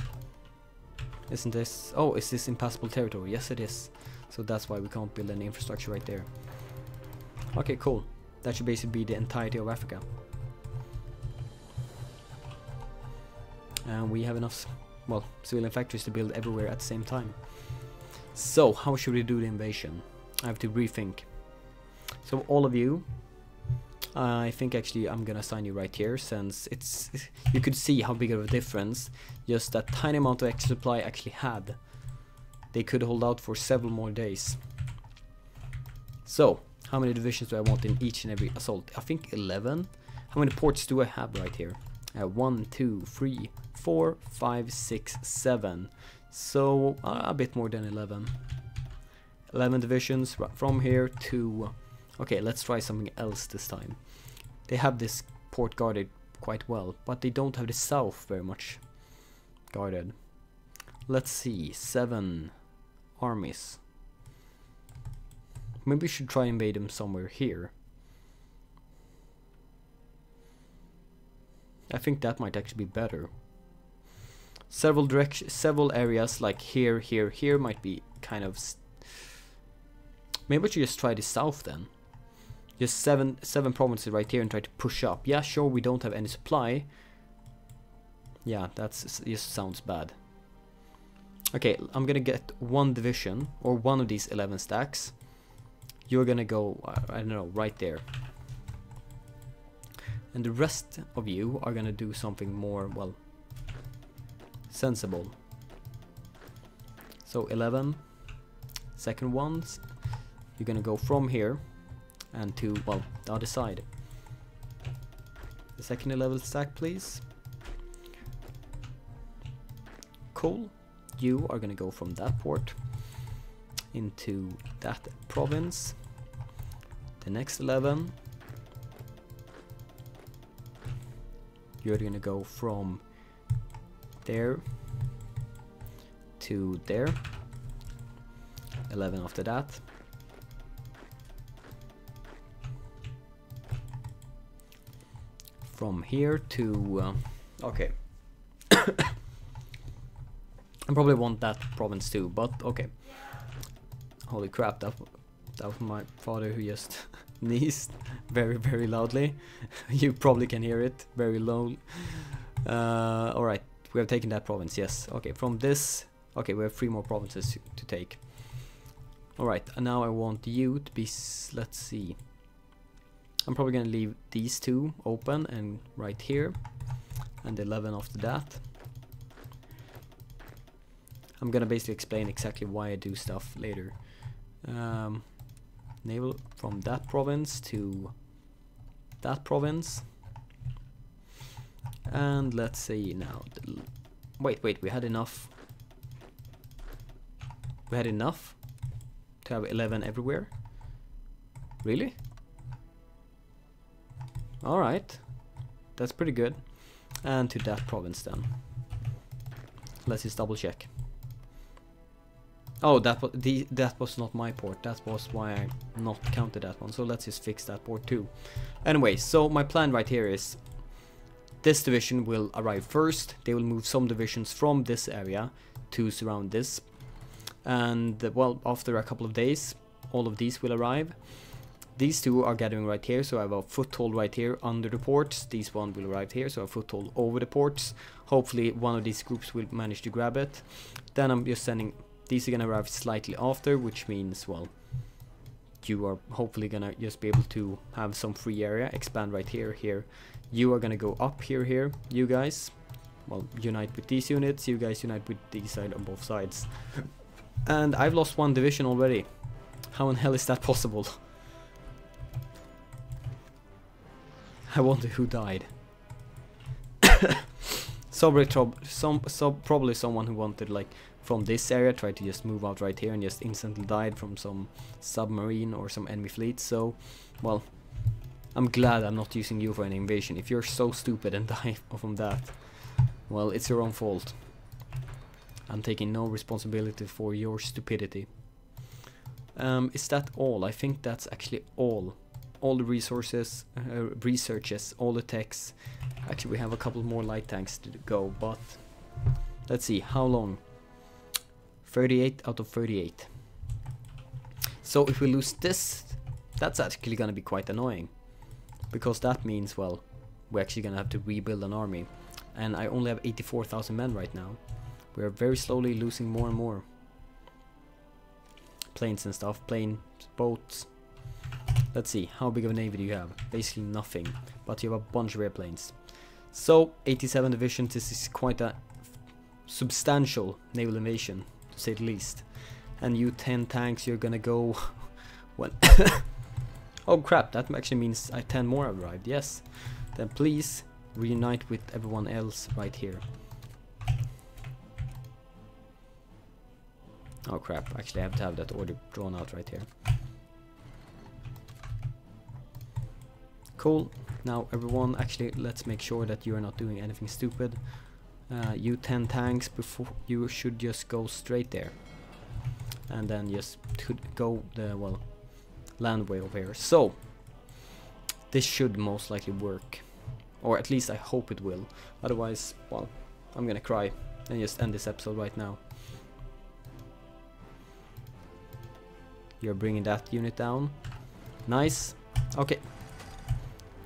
Speaker 1: Isn't this... Oh, is this impassable territory? Yes, it is. So that's why we can't build any infrastructure right there. Okay, cool. That should basically be the entirety of Africa. And we have enough, well, civilian factories to build everywhere at the same time. So, how should we do the invasion? I have to rethink. So, all of you, I think actually I'm gonna assign you right here, since you could see how big of a difference just that tiny amount of extra supply actually had. they could hold out for several more days. So, how many divisions do I want in each and every assault? I think 11. How many ports do I have right here? 1, 2, 3, 4, 5, 6, 7. So, a bit more than 11. 11 divisions from here to... Okay, let's try something else this time. They have this port guarded quite well, but they don't have the south very much guarded. Let's see, 7 armies. Maybe we should try and invade them somewhere here. I think that might actually be better. Several areas like here, here, here might be kind of... Maybe we should just try the south then. Just seven provinces right here and try to push up. Yeah, sure, we don't have any supply. Yeah, that's just sounds bad. Okay, I'm gonna get 1 division or one of these 11 stacks. You're gonna go, I don't know, right there. And the rest of you are gonna do something more, well, sensible. So 11 second ones, you're gonna go from here and to, well, the other side. The second level stack, please. Cool. You are gonna go from that port into that province. The next 11, you're gonna go from there to there. 11 after that. From here to okay. I probably want that province too, but okay. Holy crap, that was my father who just sneezed very, very loudly. You probably can hear it very low. Alright, we have taken that province, yes. Okay, from this, okay, we have 3 more provinces to take. Alright, and now I want you to be, let's see. I'm probably gonna leave these 2 open and right here, and 11 after that. I'm gonna basically explain exactly why I do stuff later. Naval from that province to that province. And let's see now. Wait, we had enough. We had enough to have 11 everywhere? Really? Alright. That's pretty good. And to that province then. Let's just double check. Oh, that was not my port. That was why I not counted that one. So let's just fix that port too. Anyway, so my plan right here is this division will arrive first. They will move some divisions from this area to surround this. And well, after a couple of days, all of these will arrive. These 2 are gathering right here, so I have a foothold right here under the ports. These 1 will arrive here, so a foothold over the ports. Hopefully one of these groups will manage to grab it. Then I'm just sending... These are gonna arrive slightly after, which means, well, you are hopefully gonna just be able to have some free area, expand right here, here. You are gonna go up here, here. You guys, well, unite with these units. You guys unite with these side on both sides. And I've lost 1 division already. How in hell is that possible? I wonder who died. Probably someone who wanted, like, from this area, tried to just move out right here and just instantly died from some submarine or some enemy fleet. So, well, I'm glad I'm not using you for an invasion. If you're so stupid and die from that, well, it's your own fault. I'm taking no responsibility for your stupidity. Is that all? I think that's actually all. All the resources, researches, all the techs. Actually, we have a couple more light tanks to go, but let's see, how long? 38 out of 38. So if we lose this, that's actually gonna be quite annoying. Because that means, well, we're actually gonna have to rebuild an army. And I only have 84,000 men right now. We're very slowly losing more and more. Planes and stuff, planes, boats. Let's see, how big of a navy do you have? Basically nothing, but you have a bunch of airplanes. So, 87 divisions, this is quite a substantial naval invasion. to say the least. And you 10 tanks, you're gonna go when... Oh crap, that actually means 10 more have arrived, yes. Then please reunite with everyone else right here. Oh crap, actually I have to have that order drawn out right here. Cool, now everyone, actually let's make sure that you are not doing anything stupid. You 10 tanks, before you should just go straight there. And then just go the, well, landway over here. So, this should most likely work. Or at least I hope it will. Otherwise, well, I'm gonna cry and just end this episode right now. You're bringing that unit down. Nice. Okay.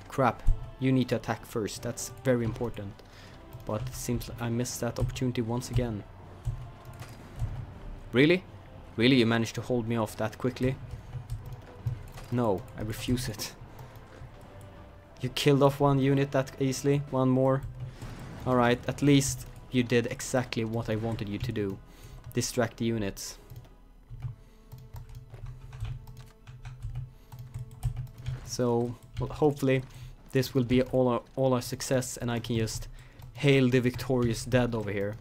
Speaker 1: Crap. You need to attack first. That's very important. But it seems like I missed that opportunity once again. Really? Really? You managed to hold me off that quickly? No, I refuse it. You killed off one unit that easily. One more. Alright, at least you did exactly what I wanted you to do. Distract the units. So, well, hopefully this will be all our success and I can just hail the victorious dead over here.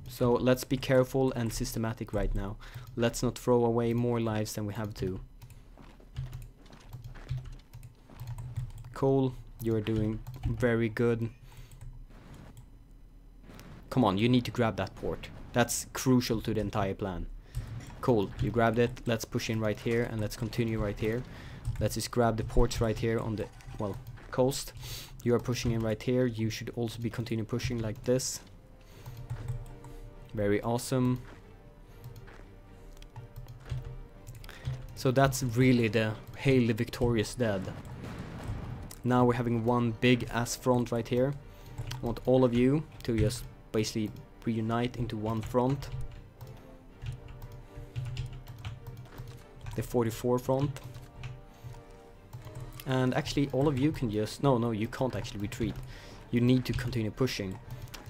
Speaker 1: So let's be careful and systematic right now. Let's not throw away more lives than we have to. Cool, you're doing very good. Come on, you need to grab that port. That's crucial to the entire plan. Cool, you grabbed it. Let's push in right here and let's continue right here. Let's just grab the ports right here on the, well, coast. You are pushing in right here. You should also be continue pushing like this. Very awesome. So that's really the hail the victorious dead. Now we're having one big ass front right here. I want all of you to just basically reunite into one front. The 44 front. And actually all of you can just... No, you can't actually retreat. You need to continue pushing.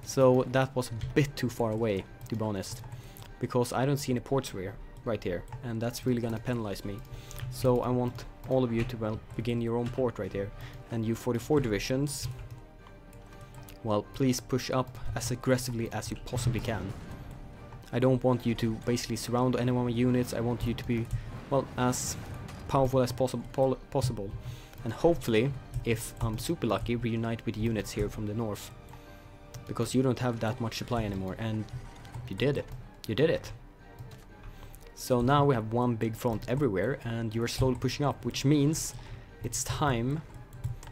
Speaker 1: So that was a bit too far away, to be honest. Because I don't see any ports right here. And that's really gonna penalize me. So I want all of you to, well, begin your own port right here. And you 44 divisions, well, please push up as aggressively as you possibly can. I don't want you to basically surround any of my units. I want you to be, well, as powerful as possible. And hopefully, if I'm super lucky, reunite with units here from the north. Because you don't have that much supply anymore, and you did it. You did it. So now we have one big front everywhere, and you are slowly pushing up, which means it's time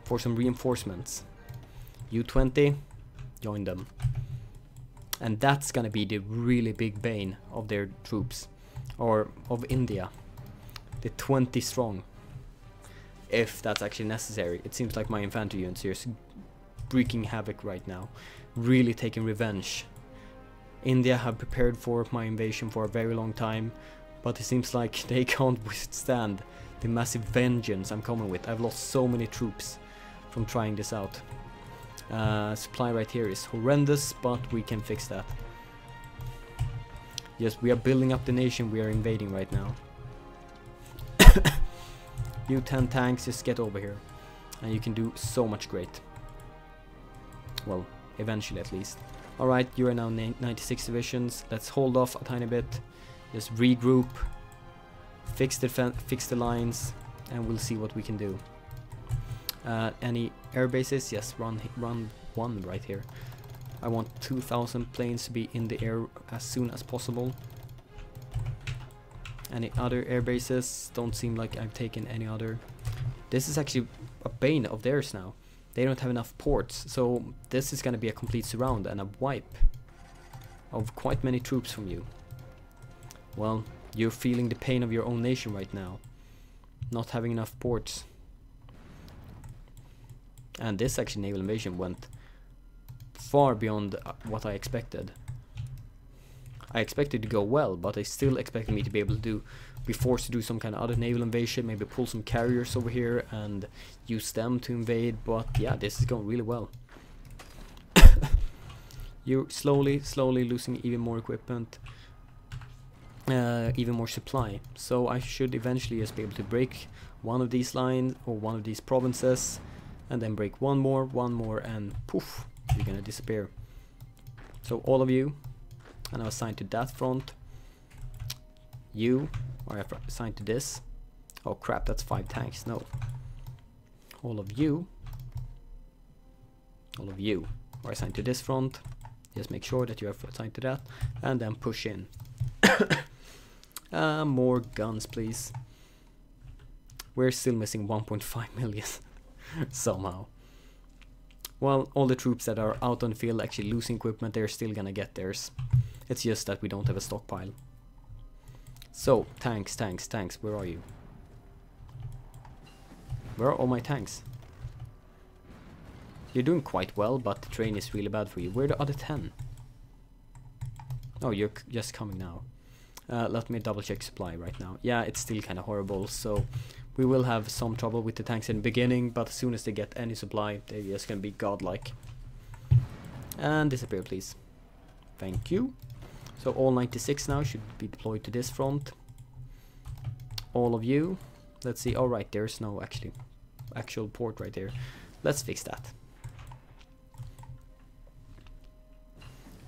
Speaker 1: for some reinforcements. U-20, join them. And that's gonna be the really big bane of their troops, or of India. The 20 strong. If that's actually necessary. It seems like my infantry units here is wreaking havoc right now. Really taking revenge. India have prepared for my invasion for a very long time, but it seems like they can't withstand the massive vengeance I'm coming with. I've lost so many troops from trying this out. Supply right here is horrendous, but we can fix that. Yes, we are building up the nation we are invading right now. You 10 tanks, just get over here. And you can do so much great. Well, eventually at least. Alright, you are now 96 divisions. Let's hold off a tiny bit. Just regroup. Fix the lines. And we'll see what we can do. Any air bases? Yes, run one right here. I want 2,000 planes to be in the air as soon as possible. Any other air bases? Don't seem like I've taken any other. This is actually a bane of theirs now. They don't have enough ports, so this is gonna be a complete surround and a wipe of quite many troops from you. Well, you're feeling the pain of your own nation right now, not having enough ports. And this actually naval invasion went far beyond what I expected. I expected to go well, but I still expected me to be able to be forced to do some kind of other naval invasion, maybe pull some carriers over here and use them to invade, but yeah, this is going really well. You're slowly losing even more equipment, even more supply. So I should eventually just be able to break one of these lines or one of these provinces, and then break one more, and poof, you're gonna disappear. So all of you are now assigned to that front. You are assigned to this. Oh crap, that's 5 tanks. No. All of you are assigned to this front. Just make sure that you are assigned to that, and then push in. More guns, please. We're still missing 1.5 million somehow. Well, all the troops that are out on the field actually losing equipment, they're still gonna get theirs. It's just that we don't have a stockpile. So, tanks, where are you? Where are all my tanks? You're doing quite well, but the terrain is really bad for you. Where are the other 10? Oh, you're just coming now. Let me double check supply right now. Yeah, it's still kind of horrible, so we will have some trouble with the tanks in the beginning, but as soon as they get any supply, they're just gonna be godlike. And disappear, please. Thank you. So all 96 now should be deployed to this front. All of you. Let's see. All right, there's no actual port right there. Let's fix that.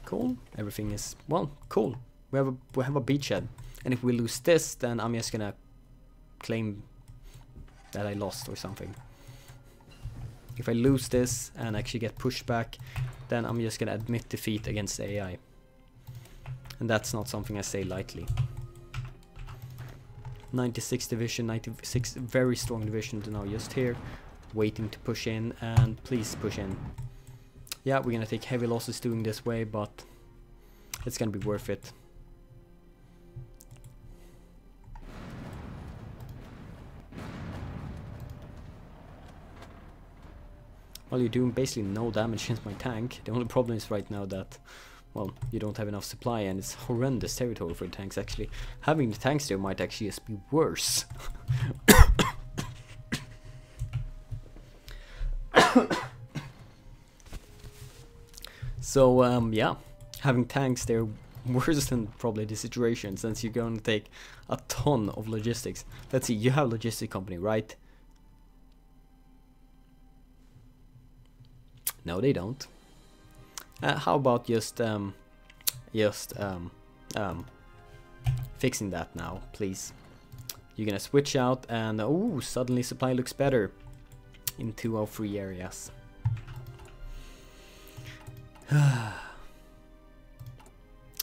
Speaker 1: Cool. Everything is, well, cool. We have a beachhead, and if we lose this, then I'm just gonna claim that I lost or something. If I lose this and actually get pushed back, then I'm just gonna admit defeat against the AI. And that's not something I say lightly. 96 division, 96 very strong division now just here, waiting to push in, and please push in. Yeah, we're gonna take heavy losses doing this way, but it's gonna be worth it. Well, you're doing basically no damage against my tank. The only problem is right now that, well, you don't have enough supply, and it's horrendous territory for the tanks actually. Having the tanks there might actually just be worse. So, yeah, having tanks there worse than probably the situation, since you're going to take a ton of logistics. Let's see, you have a logistic company, right? No, they don't. How about just fixing that now, please? You're gonna switch out, and oh, suddenly supply looks better in 2 of 3 areas.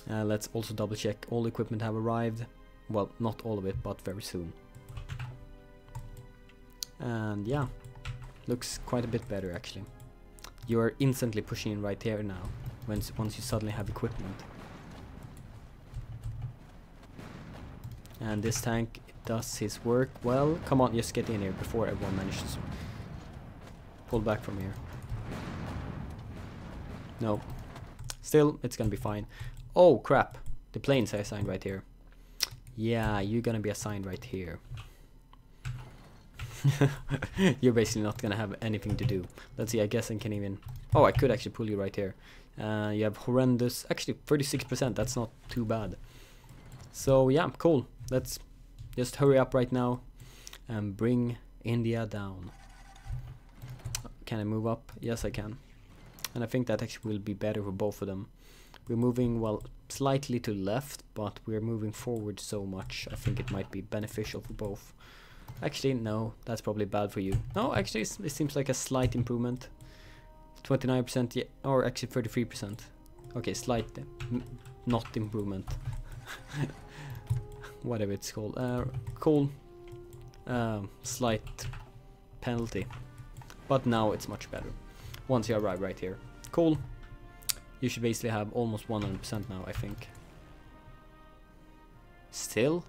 Speaker 1: Let's also double check all the equipment have arrived. Well, not all of it, but very soon. And yeah, looks quite a bit better actually. You're instantly pushing in right here now, once you suddenly have equipment. And this tank does his work well. Come on, just get in here before everyone manages to pull back from here. No. Still, it's gonna be fine. Oh crap, the planes I assigned right here. Yeah, you're gonna be assigned right here. You're basically not gonna have anything to do. Let's see, I guess I can even... Oh, I could actually pull you right here. You have horrendous... Actually, 36%, that's not too bad. So yeah, cool. Let's just hurry up right now and bring India down. Can I move up? Yes, I can. And I think that actually will be better for both of them. We're moving, well, slightly to the left, but we're moving forward so much. I think it might be beneficial for both. Actually, no, that's probably bad for you. No, actually, it seems like a slight improvement. 29%, yeah, or actually 33%. Okay, slight, not improvement. Whatever it's called. Cool. Slight penalty. But now it's much better. Once you arrive right here. Cool. You should basically have almost 100% now, I think. Still?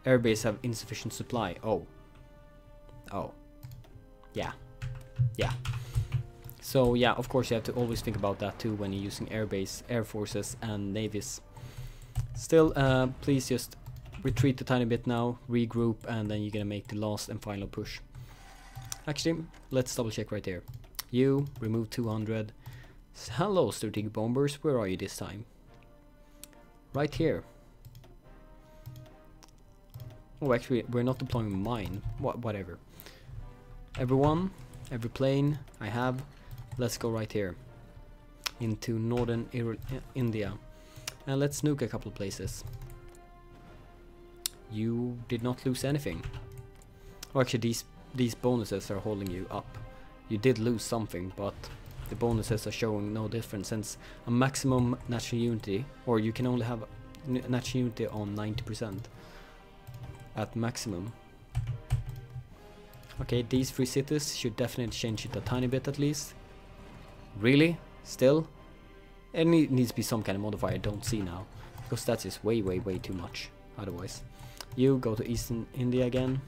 Speaker 1: Airbase have insufficient supply. Oh. Oh. Yeah. Yeah. So yeah, of course you have to always think about that too when you're using airbase, air forces and navies. Still, please just retreat a tiny bit now, regroup, and then you're gonna make the last and final push. Actually, let's double check right there. You remove 200, Hello, strategic bombers. Where are you this time? Right here. Oh, actually, we're not deploying mine. Whatever. Everyone, every plane I have, let's go right here. Into northern India. And let's nuke a couple of places. You did not lose anything. Oh, actually, these bonuses are holding you up. You did lose something, but the bonuses are showing no difference, since a maximum national unity, or you can only have national unity on 90% at maximum. Okay, these 3 cities should definitely change it a tiny bit at least. Really? Still? It needs to be some kind of modifier I don't see now, because that's just way too much otherwise. You go to Eastern India again.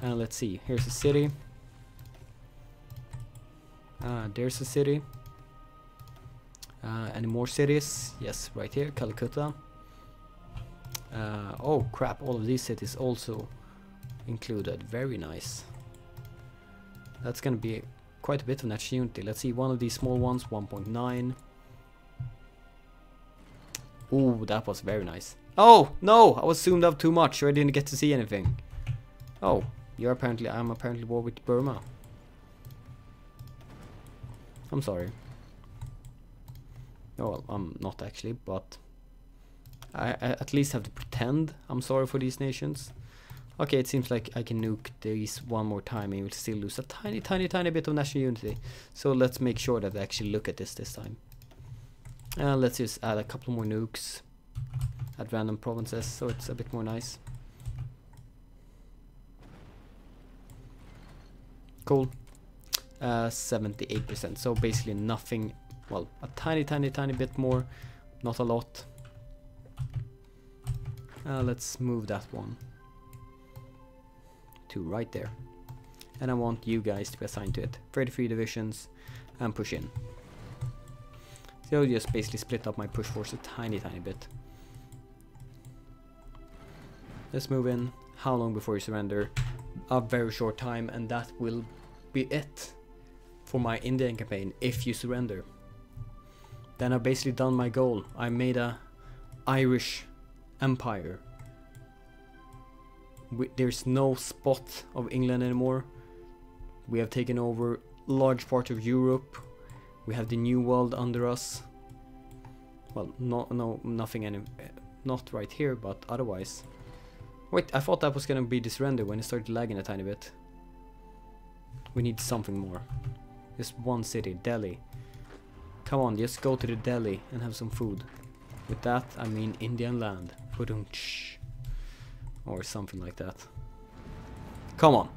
Speaker 1: And let's see, here's a city. There's a city. Any more cities? Yes, right here, Calcutta. Oh crap, all of these cities also included. Very nice. That's gonna be quite a bit of national unity. Let's see, one of these small ones, 1.9. Ooh, that was very nice. Oh no, I was zoomed up too much, so I didn't get to see anything. Oh, I'm apparently war with Burma. I'm sorry. Oh, well, I'm not actually, but I at least have to pretend I'm sorry for these nations. Okay, it seems like I can nuke these one more time and we'll still lose a tiny bit of national unity. So let's make sure that I actually look at this time. Let's just add a couple more nukes at random provinces, so it's a bit more nice. Cool. 78%, so basically nothing. Well, a tiny bit more, not a lot. Let's move that one to right there, and I want you guys to be assigned to it. 33 divisions and push in. So I'll just basically split up my push force a tiny bit. Let's move in. How long before you surrender? A very short time, and that will be it for my Indian campaign. If you surrender, then I've basically done my goal. I made a Irish empire. There's no spot of England anymore. We have taken over large part of Europe. We have the New World under us. Well, nothing not right here, but otherwise. Wait, I thought that was gonna be the surrender when it started lagging a tiny bit. We need something more. Just one city, Delhi. Come on, just go to the Delhi and have some food. With that, I mean Indian land. Ba-dum-tsh. Or something like that. Come on.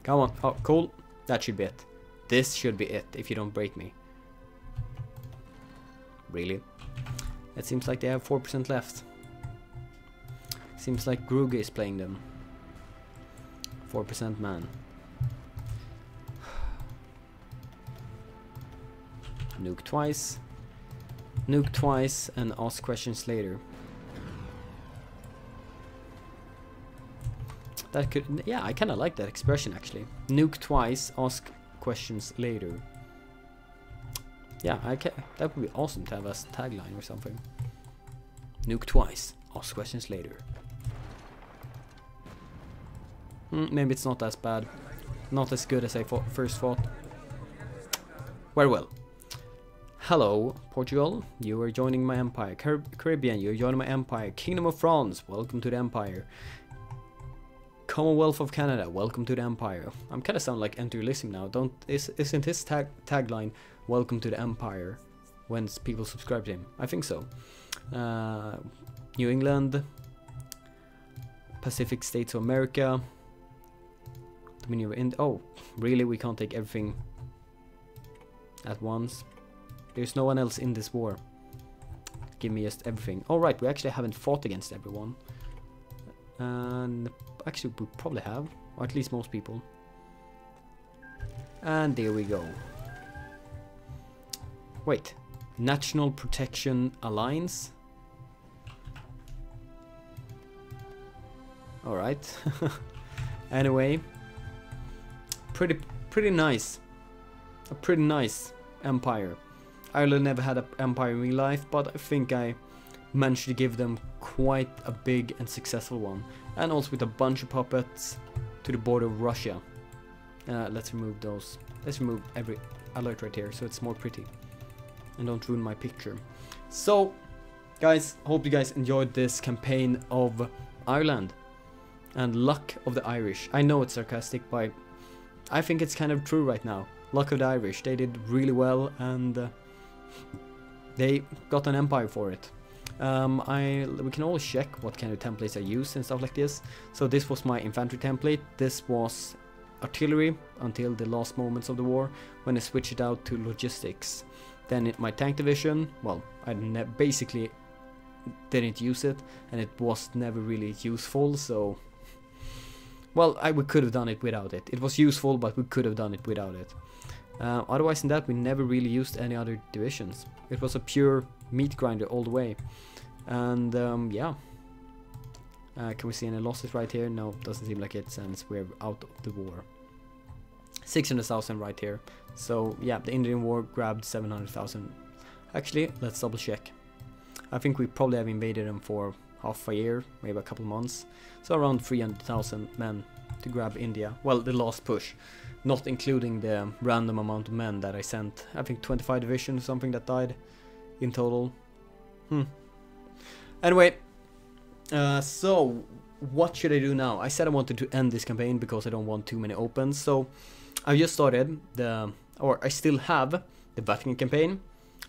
Speaker 1: Come on. Oh, cool. That should be it. This should be it, if you don't break me. Really? It seems like they have 4% left. Seems like Gruge is playing them. 4% man. Nuke twice. Nuke twice and ask questions later. That could... Yeah, I kinda like that expression actually. Nuke twice, ask questions later. Yeah, that would be awesome to have as a tagline or something. Nuke twice, ask questions later. Maybe it's not as bad. Not as good as I first thought. Very well. Hello, Portugal. You are joining my empire. Caribbean, you are joining my empire. Kingdom of France, welcome to the empire. Commonwealth of Canada, welcome to the empire. I'm kind of sound like Enter Elysium now. Isn't his tagline welcome to the empire when people subscribe to him? I think so. New England, Pacific States of America. Oh, really? We can't take everything at once. There's no one else in this war. Give me just everything. All right, we actually haven't fought against everyone. And actually, we probably have, or at least most people. And there we go. Wait, National Protection Alliance. All right. Anyway, pretty nice. a pretty nice empire. Ireland never had an empire in real life, but I think I managed to give them quite a big and successful one. And also with a bunch of puppets to the border of Russia. Let's remove those. Let's remove every alert right here so it's more pretty. And don't ruin my picture. So, guys, hope you guys enjoyed this campaign of Ireland. And luck of the Irish. I know it's sarcastic, but I think it's kind of true right now. Luck of the Irish. They did really well and they got an empire for it. We can always check what kind of templates I use and stuff like this. So this was my infantry template. This was artillery until the last moments of the war, when I switched it out to logistics. Then my tank division, well, I basically didn't use it, and it was never really useful, so... Well, we could have done it without it. It was useful, but we could have done it without it. Otherwise than that, we never really used any other divisions. It was a pure meat grinder all the way. And yeah. Can we see any losses right here? No, doesn't seem like it, since we're out of the war. 600,000 right here. So yeah, the Indian War grabbed 700,000. Actually, let's double check. I think we probably have invaded them for half a year, maybe a couple months. So around 300,000 men to grab India. Well, the last push, not including the random amount of men that I sent. I think 25 divisions or something that died in total. Anyway, so what should I do now? I said I wanted to end this campaign because I don't want too many opens. So I just started I still have the Vatican campaign.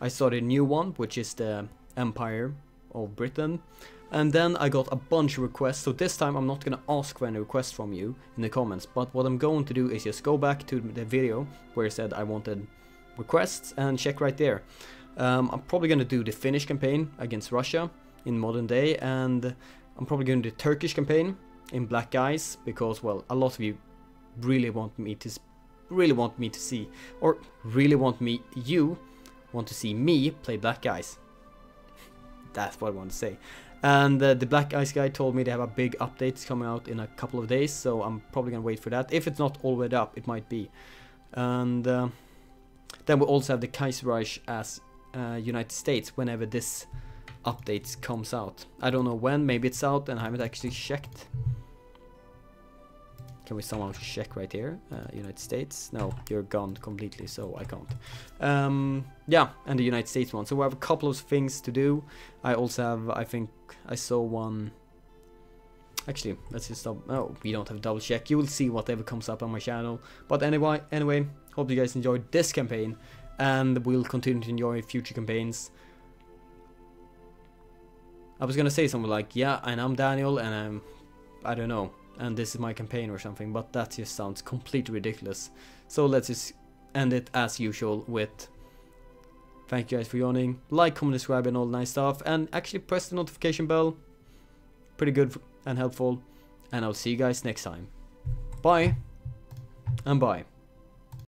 Speaker 1: I started a new one, which is the Empire of Britain. And then I got a bunch of requests, so this time I'm not gonna ask for any requests from you in the comments, but what I'm going to do is just go back to the video where I said I wanted requests and check right there. I'm probably gonna do the Finnish campaign against Russia in modern day, and I'm probably gonna do the Turkish campaign in Black Guys, because, well, a lot of you really want me to see me play Black Guys. That's what I want to say. And the Black Ice guy told me they have a big update coming out in a couple of days, so I'm probably gonna wait for that. If it's not already up, it might be. And then we also have the Kaiserreich as United States whenever this update comes out. I don't know when, maybe it's out and I haven't actually checked. Can we somehow check right here? United States? No, you're gone completely, so I can't. Yeah, and the United States one. So we have a couple of things to do. I also have, I think, I saw one... Actually, let's just double... Oh, we don't have double check. You will see whatever comes up on my channel. But anyway, hope you guys enjoyed this campaign. And we'll continue to enjoy future campaigns. I was gonna say something like, yeah, and I'm Daniel, and I don't know, and this is my campaign or something, but that just sounds completely ridiculous. So let's just end it as usual with thank you guys for joining, like, comment, subscribe and all nice stuff, and actually press the notification bell. Pretty good and helpful, and I'll see you guys next time. Bye and bye.